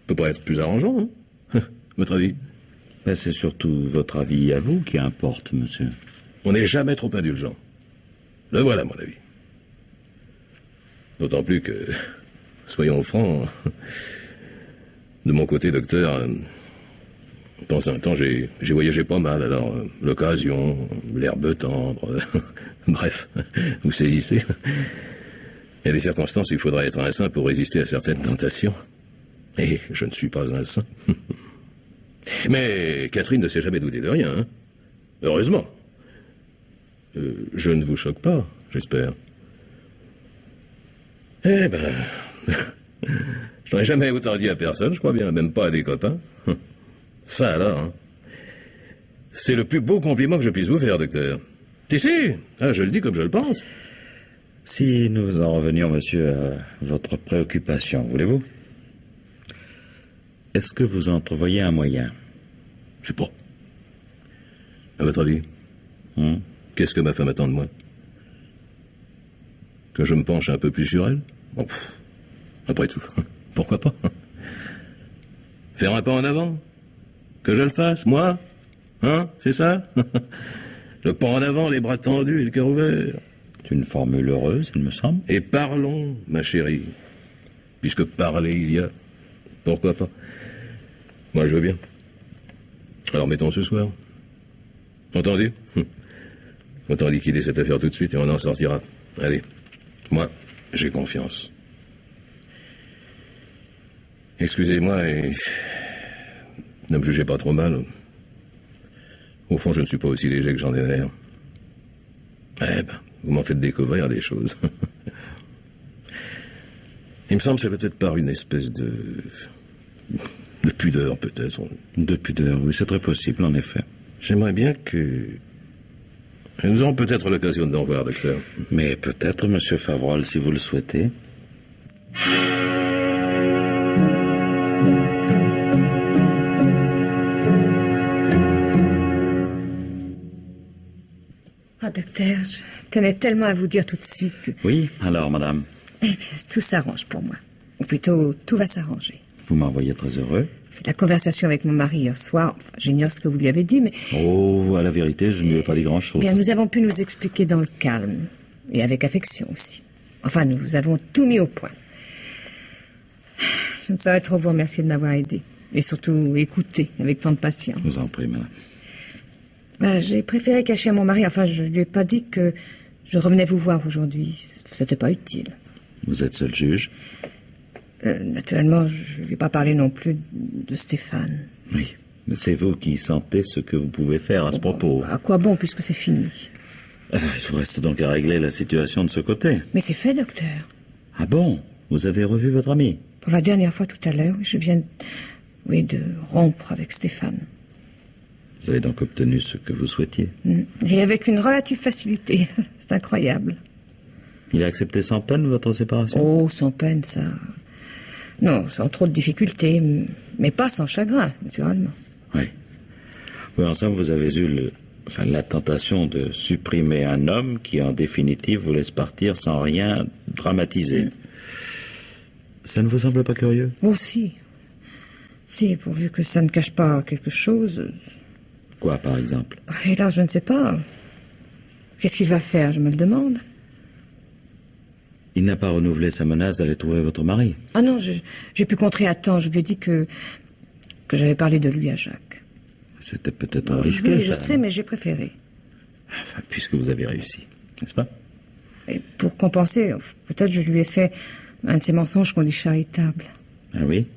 Peut pas être plus arrangeant, hein? Votre avis? Ben, c'est surtout votre avis à vous qui importe, monsieur. On n'est jamais trop indulgent. Le voilà, mon avis. D'autant plus que, soyons francs, de mon côté, docteur, de temps en temps, j'ai voyagé pas mal, alors l'occasion, l'herbe tendre, bref, vous saisissez. Il y a des circonstances où il faudra être un saint pour résister à certaines tentations. Et je ne suis pas un saint. Mais Catherine ne s'est jamais doutée de rien, hein. Heureusement. Je ne vous choque pas, j'espère. Eh ben, je n'aurais jamais autant dit à personne, je crois bien, même pas à des copains. Ça alors, hein. C'est le plus beau compliment que je puisse vous faire, docteur. Si, ah, je le dis comme je le pense. Si nous en revenions, monsieur, à votre préoccupation, voulez-vous? Est-ce que vous entrevoyez un moyen? Je sais pas. À votre avis, qu'est-ce que ma femme attend de moi? Que je me penche un peu plus sur elle? Bon, après tout, pourquoi pas? Faire un pas en avant? Que je le fasse, moi? Hein, c'est ça? Le pas en avant, les bras tendus et le cœur ouvert. C'est une formule heureuse, il me semble. Et parlons, ma chérie. Puisque parler il y a, pourquoi pas? Moi, je veux bien. Alors, mettons ce soir. Entendu? Autant liquider cette affaire tout de suite et on en sortira. Allez, moi, j'ai confiance. Excusez-moi et ne me jugez pas trop mal. Au fond, je ne suis pas aussi léger que j'en ai l'air. Eh ben, vous m'en faites découvrir des choses. Il me semble que c'est peut-être par une espèce de pudeur, peut-être. De pudeur, oui, c'est très possible, en effet. J'aimerais bien que... Nous aurons peut-être l'occasion d'en voir, docteur. Mais peut-être, monsieur Favrol, si vous le souhaitez. Ah, docteur, je tenais tellement à vous dire tout de suite. Oui, alors, madame? Eh bien, tout s'arrange pour moi. Ou plutôt, tout va s'arranger. Vous m'envoyez très heureux. J'ai eu la conversation avec mon mari hier soir. Enfin, j'ignore ce que vous lui avez dit, mais... Oh, à la vérité, je ne lui ai pas dit grand-chose. Bien, nous avons pu nous expliquer dans le calme. Et avec affection aussi. Enfin, nous avons tout mis au point. Je ne saurais trop vous remercier de m'avoir aidé. Et surtout, écouté avec tant de patience. Je vous en prie, madame. Ben, j'ai préféré cacher à mon mari. Enfin, je lui ai pas dit que je revenais vous voir aujourd'hui. C'était pas utile. Vous êtes seul juge? Naturellement, je ne lui ai pas parlé non plus de Stéphane. Oui, mais c'est vous qui sentez ce que vous pouvez faire à ce propos. À quoi bon, puisque c'est fini? Alors, il vous reste donc à régler la situation de ce côté. Mais c'est fait, docteur. Ah bon? Vous avez revu votre ami? Pour la dernière fois tout à l'heure, je viens, de rompre avec Stéphane. Vous avez donc obtenu ce que vous souhaitiez? Et avec une relative facilité. C'est incroyable. Il a accepté sans peine votre séparation? Oh, sans peine, ça... Non, sans trop de difficultés, mais pas sans chagrin, naturellement. Oui. Oui, en somme, vous avez eu la tentation de supprimer un homme qui, en définitive, vous laisse partir sans rien dramatiser. Ça ne vous semble pas curieux? Oh, si. Si, pourvu que ça ne cache pas quelque chose. Quoi, par exemple? Et là, je ne sais pas. Qu'est-ce qu'il va faire, je me le demande. Il n'a pas renouvelé sa menace d'aller trouver votre mari? Ah non, j'ai pu contrer à temps. Je lui ai dit que j'avais parlé de lui à Jacques. C'était peut-être risqué, oui, ça. je sais, mais j'ai préféré. Enfin, puisque vous avez réussi. n'est-ce pas? Et pour compenser, peut-être je lui ai fait un de ces mensonges qu'on dit charitables. Ah oui?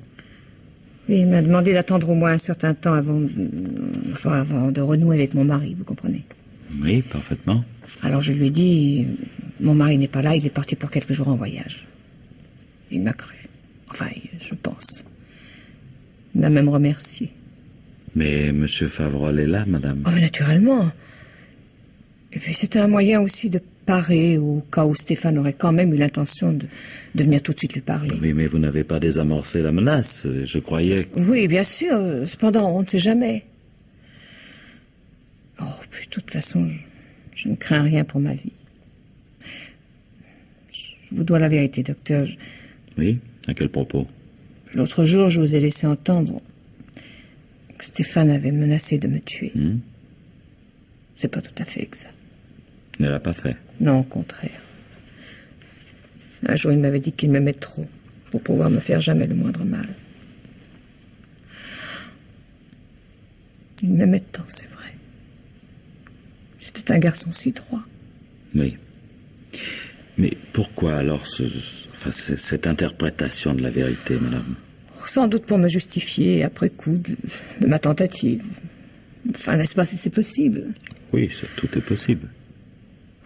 Et il m'a demandé d'attendre au moins un certain temps avant de renouer avec mon mari, vous comprenez? Oui, parfaitement. Alors je lui ai dit, mon mari n'est pas là, il est parti pour quelques jours en voyage. Il m'a cru. Enfin, je pense. Il m'a même remercié. Mais M. Favrol est là, madame. Oh, mais naturellement. Et puis c'était un moyen aussi de parer au cas où Stéphane aurait quand même eu l'intention de venir tout de suite lui parler. Oui, mais vous n'avez pas désamorcé la menace. Je croyais... Oui, bien sûr. Cependant, on ne sait jamais. Oh, puis de toute façon, je ne crains rien pour ma vie. Je vous dois la vérité, docteur. Oui? À quel propos? L'autre jour, je vous ai laissé entendre que Stéphane avait menacé de me tuer. C'est pas tout à fait exact. Il ne l'a pas fait. Non, au contraire. Un jour, il m'avait dit qu'il m'aimait trop pour pouvoir me faire jamais le moindre mal. Il m'aimait tant, c'est vrai. C'était un garçon si droit. Oui. Mais pourquoi alors cette interprétation de la vérité, madame? Sans doute pour me justifier, après coup, de ma tentative. Enfin, n'est-ce pas si c'est possible? Oui, tout est possible.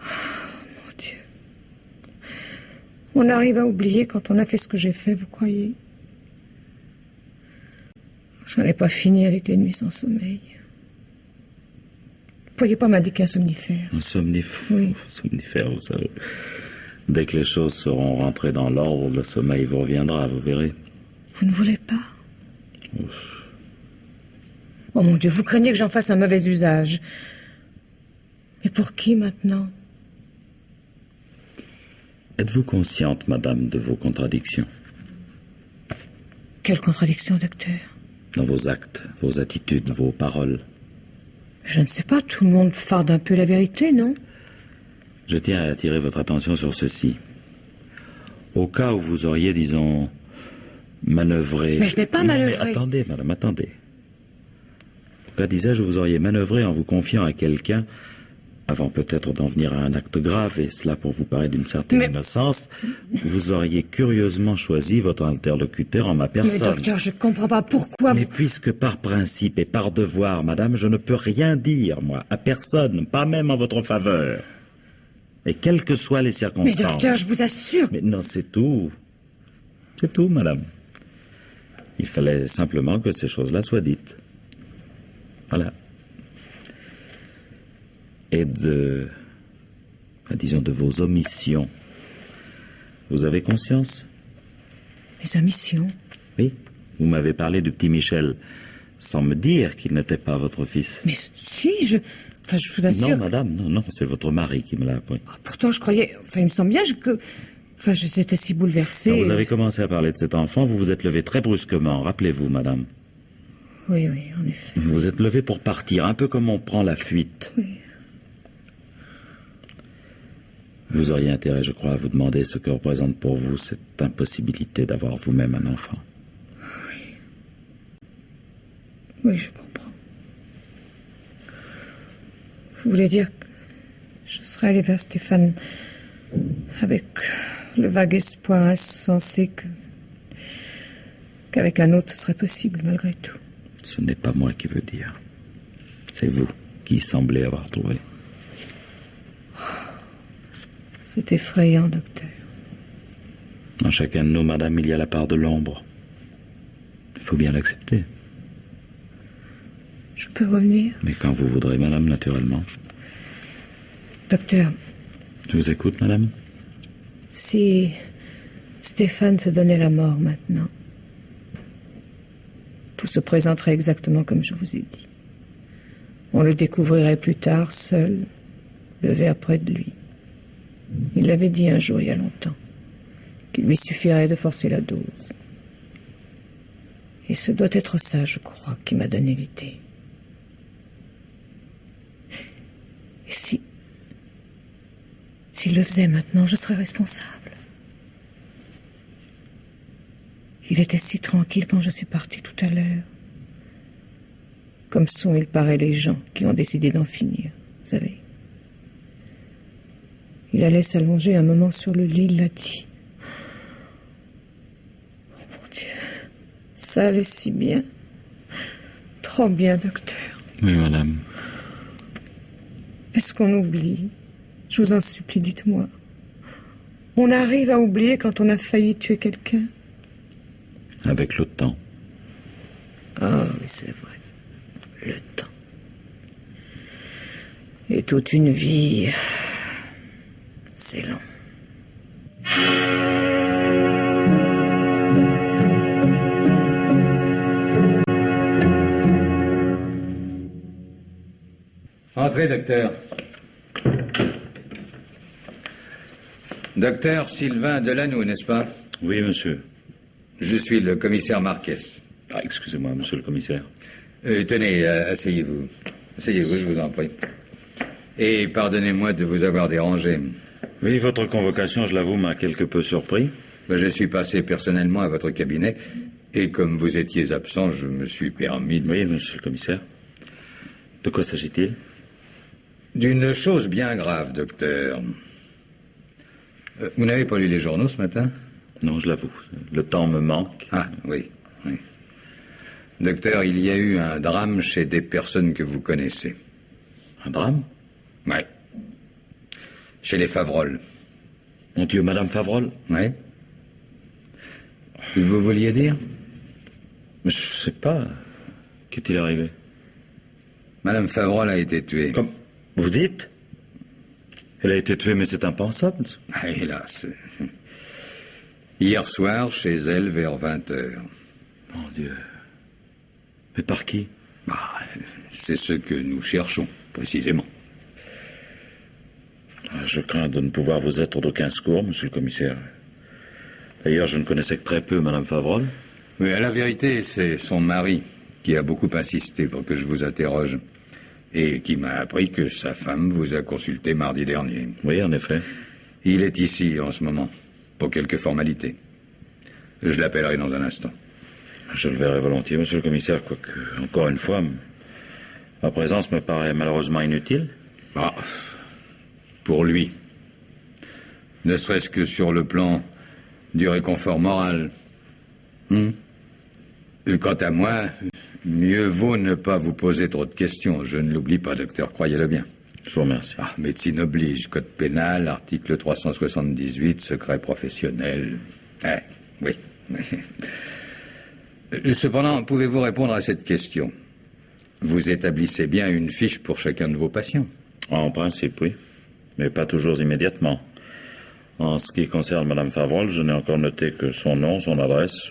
Mon Dieu. On arrive à oublier quand on a fait ce que j'ai fait, vous croyez? Je n'en ai pas fini avec les nuits sans sommeil. Vous ne pourriez pas m'indiquer un somnifère? Un somnifère? Oui. Somnifère, vous savez. Dès que les choses seront rentrées dans l'ordre, le sommeil vous reviendra, vous verrez. Vous ne voulez pas? Ouf. Oh mon Dieu, vous craignez que j'en fasse un mauvais usage. Mais pour qui maintenant? Êtes-vous consciente, madame, de vos contradictions? Quelle contradiction, docteur? Dans vos actes, vos attitudes, vos paroles. Je ne sais pas, tout le monde farde un peu la vérité, non? Je tiens à attirer votre attention sur ceci. Au cas où vous auriez, disons, manœuvré... Mais je n'ai pas manœuvré. Mais attendez, madame, attendez. Au cas, disais-je, vous auriez manœuvré en vous confiant à quelqu'un, avant peut-être d'en venir à un acte grave, et cela pour vous paraître d'une certaine innocence, vous auriez curieusement choisi votre interlocuteur en ma personne. Mais docteur, je ne comprends pas pourquoi Mais vous... puisque par principe et par devoir, madame, je ne peux rien dire, moi, à personne, pas même en votre faveur. Et quelles que soient les circonstances. Mais docteur, je vous assure... Mais non, c'est tout. C'est tout, madame. Il fallait simplement que ces choses-là soient dites. Voilà. Et disons, de vos omissions. Vous avez conscience? Mes omissions? Oui. Vous m'avez parlé du petit Michel, sans me dire qu'il n'était pas votre fils. Mais si, je vous assure... Non, madame, non, c'est votre mari qui me l'a appris. Oh, pourtant, je croyais... Enfin, il me semble bien que... Enfin, j'étais si bouleversée... Quand vous avez commencé à parler de cet enfant, vous vous êtes levé très brusquement, rappelez-vous, madame. Oui, en effet. Vous vous êtes levé pour partir, un peu comme on prend la fuite. Oui. Vous auriez intérêt, je crois, à vous demander ce que représente pour vous cette impossibilité d'avoir vous-même un enfant. Oui, je comprends. Vous voulez dire que je serais allée vers Stéphane avec le vague espoir insensé qu'avec un autre ce serait possible malgré tout. Ce n'est pas moi qui veux dire. C'est vous qui semblez avoir trouvé. C'est effrayant, docteur. Dans chacun de nous, madame, il y a la part de l'ombre. Il faut bien l'accepter. Je peux revenir? Mais quand vous voudrez, madame, naturellement. Docteur. Je vous écoute, madame. Si Stéphane se donnait la mort maintenant, tout se présenterait exactement comme je vous ai dit. On le découvrirait plus tard, seul, le verre près de lui. Il l'avait dit un jour il y a longtemps, qu'il lui suffirait de forcer la dose. Et ce doit être ça, je crois, qui m'a donné l'idée. Et s'il le faisait maintenant, je serais responsable. Il était si tranquille quand je suis partie tout à l'heure. Comme sont, il paraît, les gens qui ont décidé d'en finir, vous savez. Il allait s'allonger un moment sur le lit, il l'a dit. Oh mon Dieu, ça allait si bien. Trop bien, docteur. Oui, madame. Est-ce qu'on oublie? Je vous en supplie, dites-moi. On arrive à oublier quand on a failli tuer quelqu'un? Avec le temps. Ah, oui, c'est vrai. Le temps. Et toute une vie, c'est long. Entrez, docteur. Docteur Sylvain Delanoux, n'est-ce pas? Oui, monsieur. Je suis le commissaire Marquez. Ah, excusez-moi, monsieur le commissaire. Tenez, asseyez-vous. Asseyez-vous, je vous en prie. Et pardonnez-moi de vous avoir dérangé. Oui, votre convocation, je l'avoue, m'a quelque peu surpris. Je suis passé personnellement à votre cabinet, et comme vous étiez absent, je me suis permis de... Oui, monsieur le commissaire. De quoi s'agit-il? D'une chose bien grave, docteur. Vous n'avez pas lu les journaux ce matin? Non, je l'avoue. Le temps me manque. Ah, oui, oui. Docteur, il y a eu un drame chez des personnes que vous connaissez. Un drame? Oui. Chez les Favrol. Mon Dieu, Madame Favrol? Oui. Vous vouliez dire? Mais je sais pas. Qu'est-il arrivé? Madame Favrol a été tuée. Comme vous dites? Elle a été tuée, mais c'est impensable. Ah, hélas. Hier soir, chez elle, vers 20h. Mon Dieu. Mais par qui? C'est ce que nous cherchons, précisément. Je crains de ne pouvoir vous être d'aucun secours, monsieur le commissaire. D'ailleurs, je ne connaissais que très peu Madame Favrol. Oui, à la vérité, c'est son mari qui a beaucoup insisté pour que je vous interroge. Et qui m'a appris que sa femme vous a consulté mardi dernier. Oui, en effet. Il est ici en ce moment, pour quelques formalités. Je l'appellerai dans un instant. Je le verrai volontiers, monsieur le commissaire, quoique, encore une fois, ma présence me paraît malheureusement inutile. Ah, pour lui. Ne serait-ce que sur le plan du réconfort moral. Quant à moi, mieux vaut ne pas vous poser trop de questions. Je ne l'oublie pas, docteur, croyez-le bien. Je vous remercie. Ah, médecine oblige, code pénal, article 378, secret professionnel. Oui. Cependant, pouvez-vous répondre à cette question? Vous établissez bien une fiche pour chacun de vos patients? En principe, oui. Mais pas toujours immédiatement. En ce qui concerne Madame Favrol, je n'ai encore noté que son nom, son adresse,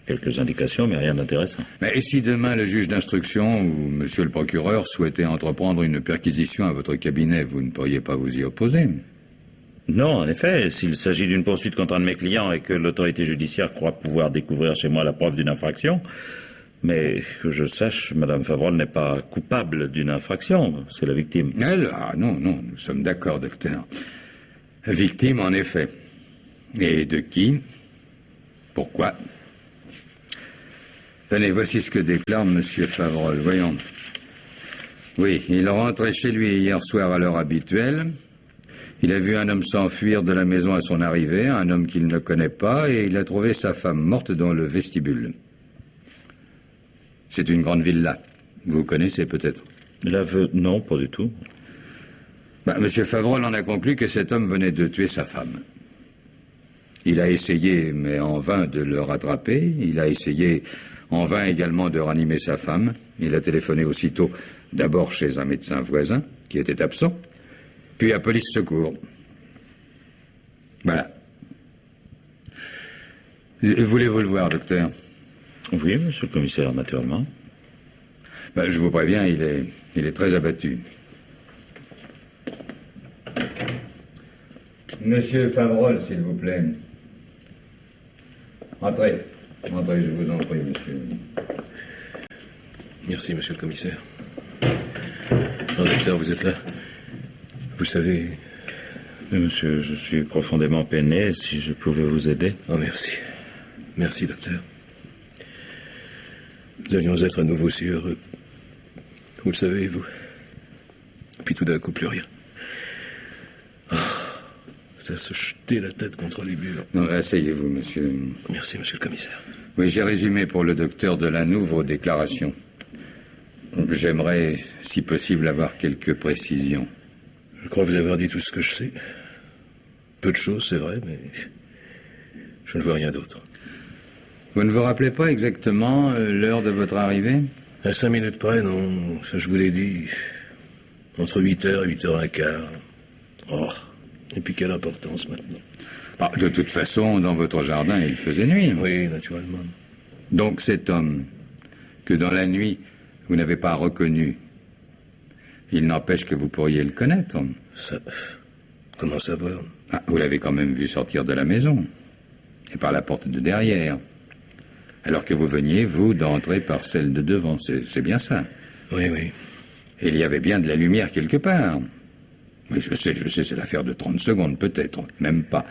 quelques indications, mais rien d'intéressant. Mais si demain le juge d'instruction ou monsieur le procureur souhaitait entreprendre une perquisition à votre cabinet, vous ne pourriez pas vous y opposer? Non, en effet, s'il s'agit d'une poursuite contre un de mes clients et que l'autorité judiciaire croit pouvoir découvrir chez moi la preuve d'une infraction, mais que je sache, Madame Favrol n'est pas coupable d'une infraction, c'est la victime. Elle? Ah non, nous sommes d'accord, docteur. Victime, en effet. Et de qui? Pourquoi? Tenez, voici ce que déclare monsieur Favrol. Voyons. Oui, il rentrait chez lui hier soir à l'heure habituelle. Il a vu un homme s'enfuir de la maison à son arrivée, un homme qu'il ne connaît pas, et il a trouvé sa femme morte dans le vestibule. C'est une grande villa. Vous connaissez peut-être? Non, pas du tout. Monsieur Favrol en a conclu que cet homme venait de tuer sa femme. Il a essayé, mais en vain, de le rattraper. Il a essayé en vain également de ranimer sa femme. Il a téléphoné aussitôt, d'abord chez un médecin voisin, qui était absent, puis à police secours. Voilà. Voulez-vous le voir, docteur? Oui, monsieur le commissaire, naturellement. Je vous préviens, il est très abattu. Monsieur Favrol, s'il vous plaît. Entrez, je vous en prie, monsieur. Merci, monsieur le commissaire. Docteur, vous êtes là. Vous savez... Mais monsieur, je suis profondément peiné. Si je pouvais vous aider... Oh, merci. Merci, docteur. Nous allions être à nouveau si heureux. Vous le savez, vous. Puis tout d'un coup, plus rien. Oh, juste à se jeter la tête contre les murs. Non, asseyez-vous, monsieur. Merci, monsieur le commissaire. Oui, j'ai résumé pour le docteur Delannoy vos déclarations. J'aimerais, si possible, avoir quelques précisions. Je crois vous avoir dit tout ce que je sais. Peu de choses, c'est vrai, mais je ne vois rien d'autre. Vous ne vous rappelez pas exactement l'heure de votre arrivée? À 5 minutes près, non. Ça, je vous l'ai dit. Entre 8h et 8h15. Oh, et puis quelle importance maintenant. Ah, de toute façon, dans votre jardin, il faisait nuit. Oui, naturellement. Donc cet homme, que dans la nuit, vous n'avez pas reconnu, il n'empêche que vous pourriez le connaître. Ça... Comment savoir? Ah, vous l'avez quand même vu sortir de la maison. Et par la porte de derrière. Alors que vous veniez, vous, d'entrer par celle de devant. C'est bien ça. Oui, oui. Et il y avait bien de la lumière quelque part. Oui, je sais, c'est l'affaire de 30 secondes, peut-être, même pas.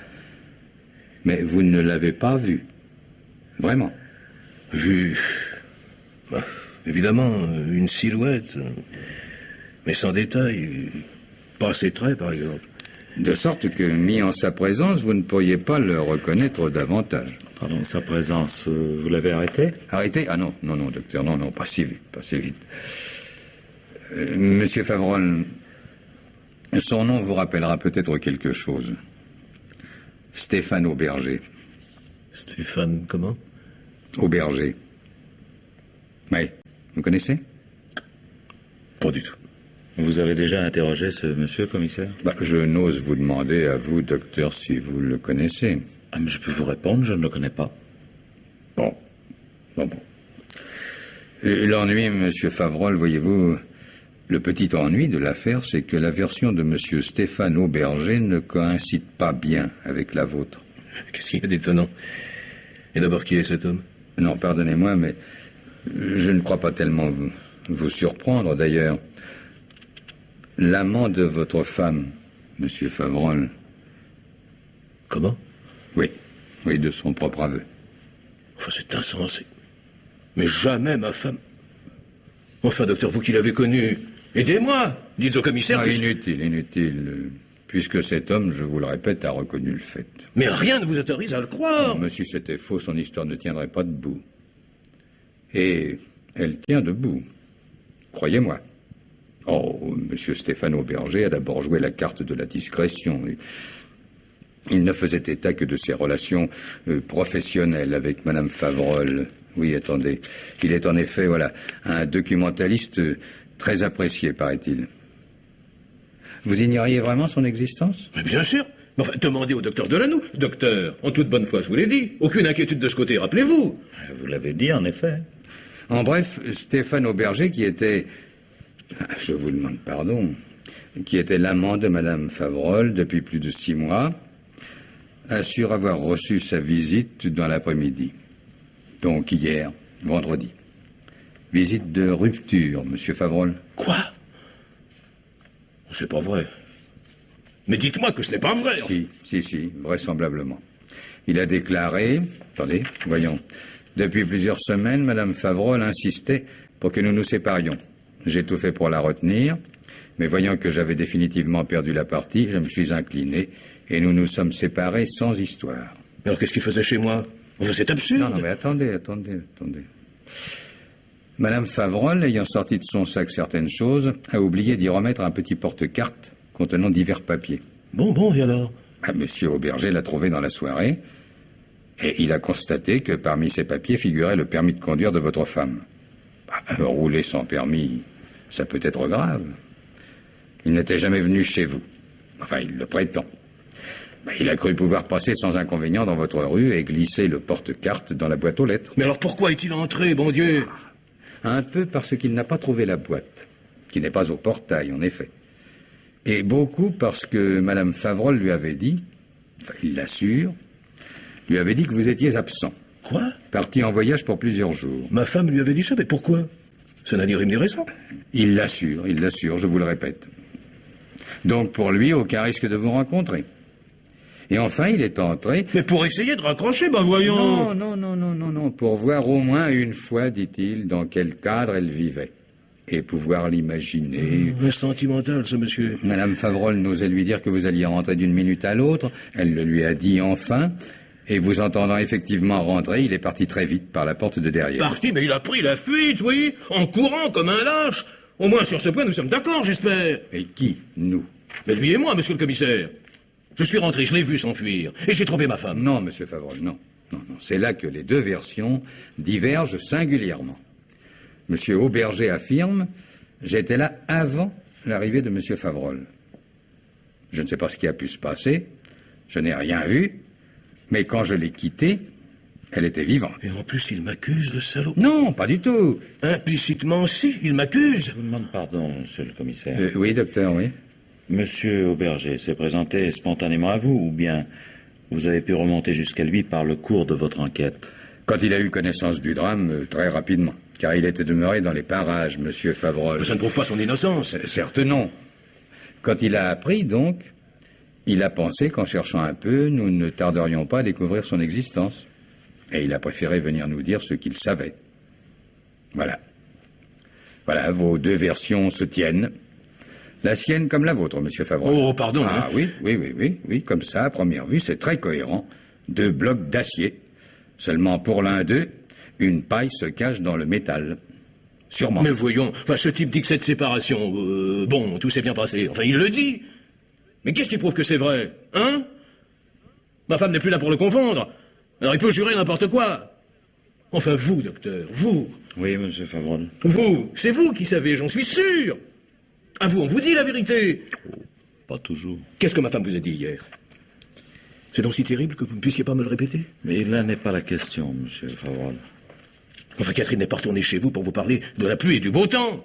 Mais vous ne l'avez pas vu. Vraiment. Vu... Bah, évidemment, une silhouette. Mais sans détail. Pas ses traits, par exemple. De sorte que, mis en sa présence, vous ne pourriez pas le reconnaître davantage. Pardon, sa présence, vous l'avez arrêté? Arrêté? Ah non, docteur, non, pas si vite. Monsieur Favrol, son nom vous rappellera peut-être quelque chose. Stéphane Auberger. Stéphane, comment? Auberger. Oui, vous connaissez? Pas du tout. Vous avez déjà interrogé ce monsieur, commissaire? Je n'ose vous demander à vous, docteur, si vous le connaissez. Ah, mais je peux vous répondre, je ne le connais pas. Bon. L'ennui, monsieur Favrol, voyez-vous, le petit ennui de l'affaire, c'est que la version de monsieur Stéphane Auberger ne coïncide pas bien avec la vôtre. Qu'est-ce qu'il y a d'étonnant? Et d'abord, qui est cet homme? Non, pardonnez-moi, mais je ne crois pas tellement vous surprendre, d'ailleurs. L'amant de votre femme, monsieur Favrol. Comment? Oui, de son propre aveu. Enfin, c'est insensé. Mais jamais ma femme... Enfin, docteur, vous qui l'avez connu, aidez-moi! Dites au commissaire... Ah, inutile. Puisque cet homme, je vous le répète, a reconnu le fait. Mais rien ne vous autorise à le croire! Mais si c'était faux, son histoire ne tiendrait pas debout. Et elle tient debout. Croyez-moi. Oh, monsieur Stéphane Auberger a d'abord joué la carte de la discrétion. Il ne faisait état que de ses relations professionnelles avec madame Favrol. Oui, attendez. Il est en effet, un documentaliste très apprécié, paraît-il. Vous ignoriez vraiment son existence? Mais bien sûr. Mais enfin, demandez au docteur Delannoy. Docteur, en toute bonne foi, je vous l'ai dit. Aucune inquiétude de ce côté, rappelez-vous. Vous l'avez dit, en effet. En bref, Stéphane Auberger, qui était... Je vous demande pardon. Qui était l'amant de madame Favrol depuis plus de 6 mois, assure avoir reçu sa visite dans l'après-midi. Donc hier, vendredi. Visite de rupture, monsieur Favrol. Quoi? C'est pas vrai. Mais dites-moi que ce n'est pas vrai. Si, vraisemblablement. Il a déclaré... Attendez, voyons. Depuis plusieurs semaines, madame Favrol insistait pour que nous nous séparions. J'ai tout fait pour la retenir, mais voyant que j'avais définitivement perdu la partie, je me suis incliné et nous nous sommes séparés sans histoire. Mais alors qu'est-ce qu'il faisait chez moi? Enfin, c'est absurde. Non, mais attendez. Madame Favrol, ayant sorti de son sac certaines choses, a oublié d'y remettre un petit porte-carte contenant divers papiers. Bon, et alors? Monsieur Auberger l'a trouvé dans la soirée, et il a constaté que parmi ces papiers figurait le permis de conduire de votre femme. Rouler sans permis, ça peut être grave. Il n'était jamais venu chez vous. Enfin, il le prétend. Il a cru pouvoir passer sans inconvénient dans votre rue et glisser le porte-carte dans la boîte aux lettres. Mais alors pourquoi est-il entré, bon Dieu? Un peu parce qu'il n'a pas trouvé la boîte, qui n'est pas au portail, en effet. Et beaucoup parce que madame Favrol lui avait dit, il l'assure, lui avait dit que vous étiez absent. Quoi? Parti en voyage pour plusieurs jours. Ma femme lui avait dit ça, mais pourquoi? Ça n'a ni rime ni raison. Il l'assure, je vous le répète. Donc pour lui, aucun risque de vous rencontrer. Et enfin, il est entré... Mais pour essayer de raccrocher, voyons. Non, pour voir au moins une fois, dit-il, dans quel cadre elle vivait. et pouvoir l'imaginer. Sentimental, ce monsieur. Madame Favrol n'osait lui dire que vous alliez rentrer d'une minute à l'autre. Elle le lui a dit enfin. Et vous entendant effectivement rentrer, il est parti très vite par la porte de derrière. Parti, mais il a pris la fuite, oui, en courant comme un lâche. Au moins sur ce point, nous sommes d'accord, j'espère. Et qui, nous? Mais lui et moi, monsieur le commissaire. Je suis rentré, je l'ai vu s'enfuir, et j'ai trouvé ma femme. Non, monsieur Favrol, non. Non. C'est là que les deux versions divergent singulièrement. Monsieur Auberger affirme « J'étais là avant l'arrivée de monsieur Favrol. Je ne sais pas ce qui a pu se passer, je n'ai rien vu, mais quand je l'ai quittée, elle était vivante. » Et en plus, il m'accuse, le salaud. Non, pas du tout. Implicitement, si, il m'accuse. Je vous demande pardon, monsieur le commissaire. Oui, docteur, oui. Monsieur Auberger s'est présenté spontanément à vous, ou bien vous avez pu remonter jusqu'à lui par le cours de votre enquête? Quand il a eu connaissance du drame, très rapidement, car il était demeuré dans les parages, monsieur Favrol. Ça ne prouve pas son innocence. Certes non. Quand il a appris, donc, il a pensé qu'en cherchant un peu, nous ne tarderions pas à découvrir son existence. Et il a préféré venir nous dire ce qu'il savait. Voilà. Voilà, vos deux versions se tiennent. La sienne comme la vôtre, monsieur Favrol. Oh, pardon. Ah oui, comme ça, à première vue, c'est très cohérent. Deux blocs d'acier. Seulement pour l'un d'eux, une paille se cache dans le métal. Sûrement. Mais voyons, enfin, ce type dit que cette séparation, bon, tout s'est bien passé. Enfin, il le dit. Mais qu'est-ce qui prouve que c'est vrai, hein? Ma femme n'est plus là pour le confondre. Alors il peut jurer n'importe quoi. Enfin, vous, docteur, vous. Oui, monsieur Favrol. Vous, c'est vous qui savez, j'en suis sûr. À vous, on vous dit la vérité. Pas toujours. Qu'est-ce que ma femme vous a dit hier? C'est donc si terrible que vous ne puissiez pas me le répéter? Mais là n'est pas la question, monsieur Favrol. Enfin, Catherine n'est pas retournée chez vous pour vous parler de la pluie et du beau temps.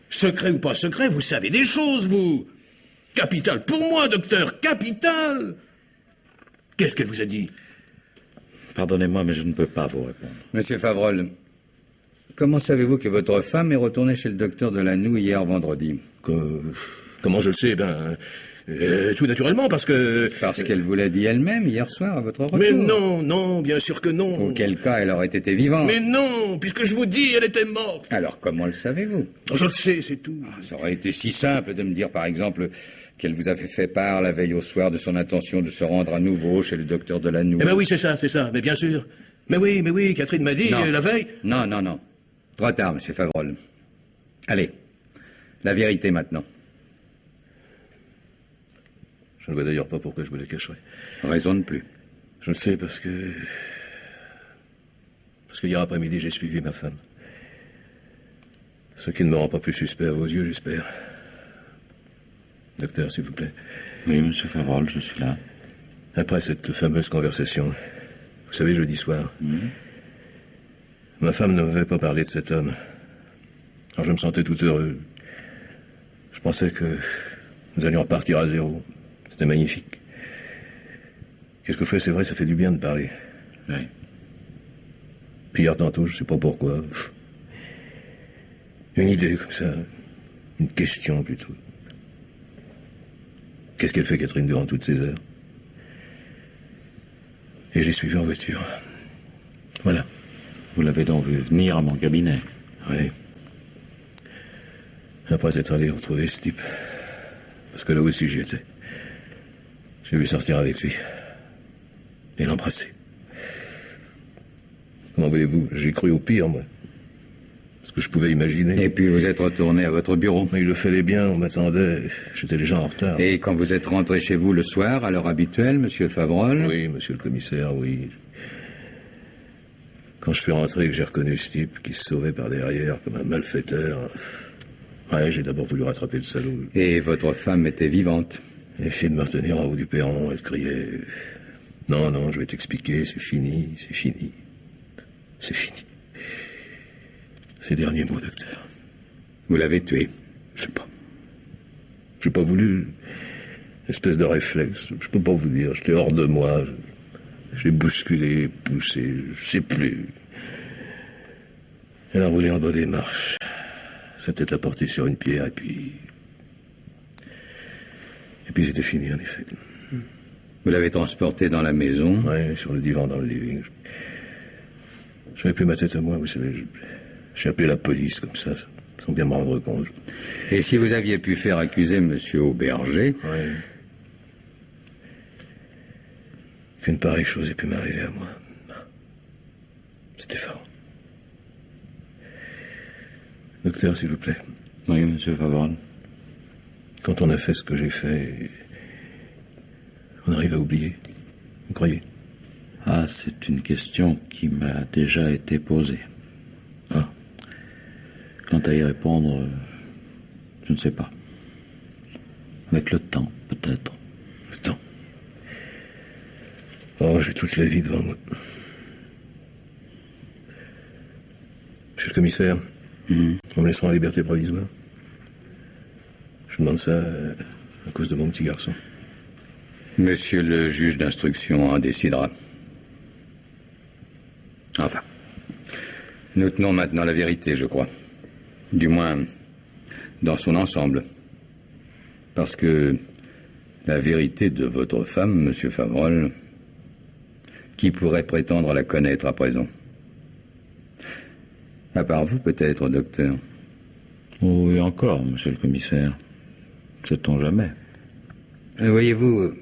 Secret ou pas secret, vous savez des choses, vous. Capital pour moi, docteur, capital. Qu'est-ce qu'elle vous a dit? Pardonnez-moi, mais je ne peux pas vous répondre. Monsieur Favrol, comment savez-vous que votre femme est retournée chez le docteur Delannoux hier vendredi? Comment je le sais? Tout naturellement, parce que... Parce qu'elle vous l'a dit elle-même hier soir à votre retour. Mais non, bien sûr que non. Auquel cas elle aurait été vivante. Mais non, puisque je vous dis, elle était morte. Alors comment le savez-vous? Je le sais, c'est tout. Ça aurait été si simple de me dire, par exemple, qu'elle vous avait fait part la veille au soir de son intention de se rendre à nouveau chez le docteur Delannoux. Eh ben oui, c'est ça, mais bien sûr. Mais oui, Catherine m'a dit la veille... Non. Trop tard, monsieur Favrol. Allez, la vérité maintenant. Je ne vois d'ailleurs pas pourquoi je me le cacherais. Raisonne plus. Je le sais parce que hier après-midi, j'ai suivi ma femme. Ce qui ne me rend pas plus suspect à vos yeux, j'espère. Docteur, s'il vous plaît. Oui, monsieur Favrol, je suis là. Après cette fameuse conversation, vous savez, jeudi soir, ma femme ne m'avait pas parlé de cet homme. Alors je me sentais tout heureux. Je pensais que nous allions repartir à zéro. C'était magnifique. Qu'est-ce que c'est vrai, ça fait du bien de parler. Oui. Puis hier tantôt, je sais pas pourquoi. Une idée comme ça. Une question plutôt. Qu'est-ce qu'elle fait, Catherine, durant toutes ces heures? Et j'ai suivi en voiture. Voilà. Vous l'avez donc vu venir à mon cabinet? Oui. Après être allé retrouver ce type. Parce que là aussi j'y étais. J'ai vu sortir avec lui. Et l'embrasser. Comment voulez-vous? J'ai cru au pire, moi. Ce que je pouvais imaginer. Et puis vous êtes retourné à votre bureau. Mais il le fallait bien, on m'attendait. J'étais déjà en retard. Et quand vous êtes rentré chez vous le soir, à l'heure habituelle, monsieur Favrol? Oui, monsieur le commissaire, oui. Quand je suis rentré et que j'ai reconnu ce type qui se sauvait par derrière comme un malfaiteur... Ouais, j'ai d'abord voulu rattraper le salaud. Et votre femme était vivante? Elle essayait de me retenir en haut du perron, elle criait... Non, je vais t'expliquer, c'est fini. C'est fini. Ces derniers mots, docteur. Vous l'avez tué? Je sais pas. J'ai pas voulu. Espèce de réflexe. Je peux pas vous dire. J'étais hors de moi. J'ai bousculé, poussé. Je sais plus. Elle a roulé en bas des marches. Sa tête a porté sur une pierre et puis c'était fini, en effet. Vous l'avez transporté dans la maison? Ouais, sur le divan dans le living. Je n'avais plus ma tête à moi, vous savez. J'ai appelé la police, comme ça sans bien me rendre compte. Et si vous aviez pu faire accuser Monsieur Auberger... Oui. Qu'une pareille chose ait pu m'arriver à moi. C'est effarant. Docteur, s'il vous plaît. Oui, monsieur Favrol. Quand on a fait ce que j'ai fait, on arrive à oublier. Vous croyez? Ah, c'est une question qui m'a déjà été posée. Ah. Quant à y répondre, je ne sais pas. Avec le temps, peut-être. Le temps? Oh, j'ai toute la vie devant moi. Monsieur le commissaire, en me laissant en liberté provisoire, je demande ça à cause de mon petit garçon. Monsieur le juge d'instruction en décidera. Enfin, nous tenons maintenant la vérité, je crois. Du moins, dans son ensemble. Parce que la vérité de votre femme, monsieur Favrol, qui pourrait prétendre la connaître à présent? À part vous, peut-être, docteur. Oui, encore, monsieur le commissaire. Sait-on jamais? Voyez-vous,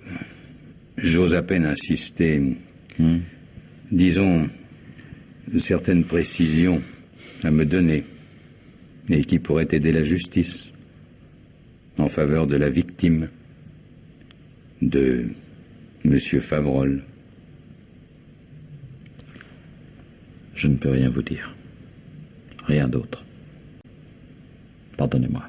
j'ose à peine insister. Disons, certaines précisions à me donner et qui pourraient aider la justice en faveur de la victime de monsieur Favrol. Je ne peux rien vous dire. Rien d'autre. Pardonnez-moi.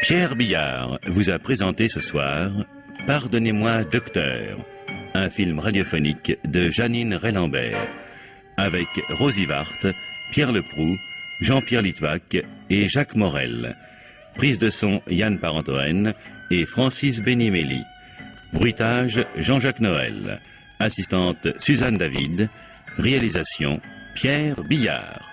Pierre Billard vous a présenté ce soir « Pardonnez-moi, docteur », un film radiophonique de Janine Rey-Lambert, avec Rosie Vart, Pierre Leproux, Jean-Pierre Litvac et Jacques Morel. Prise de son Yann Parentoen et Francis Benimelli. Bruitage Jean-Jacques Noël. Assistante Suzanne David. Réalisation Pierre Billard.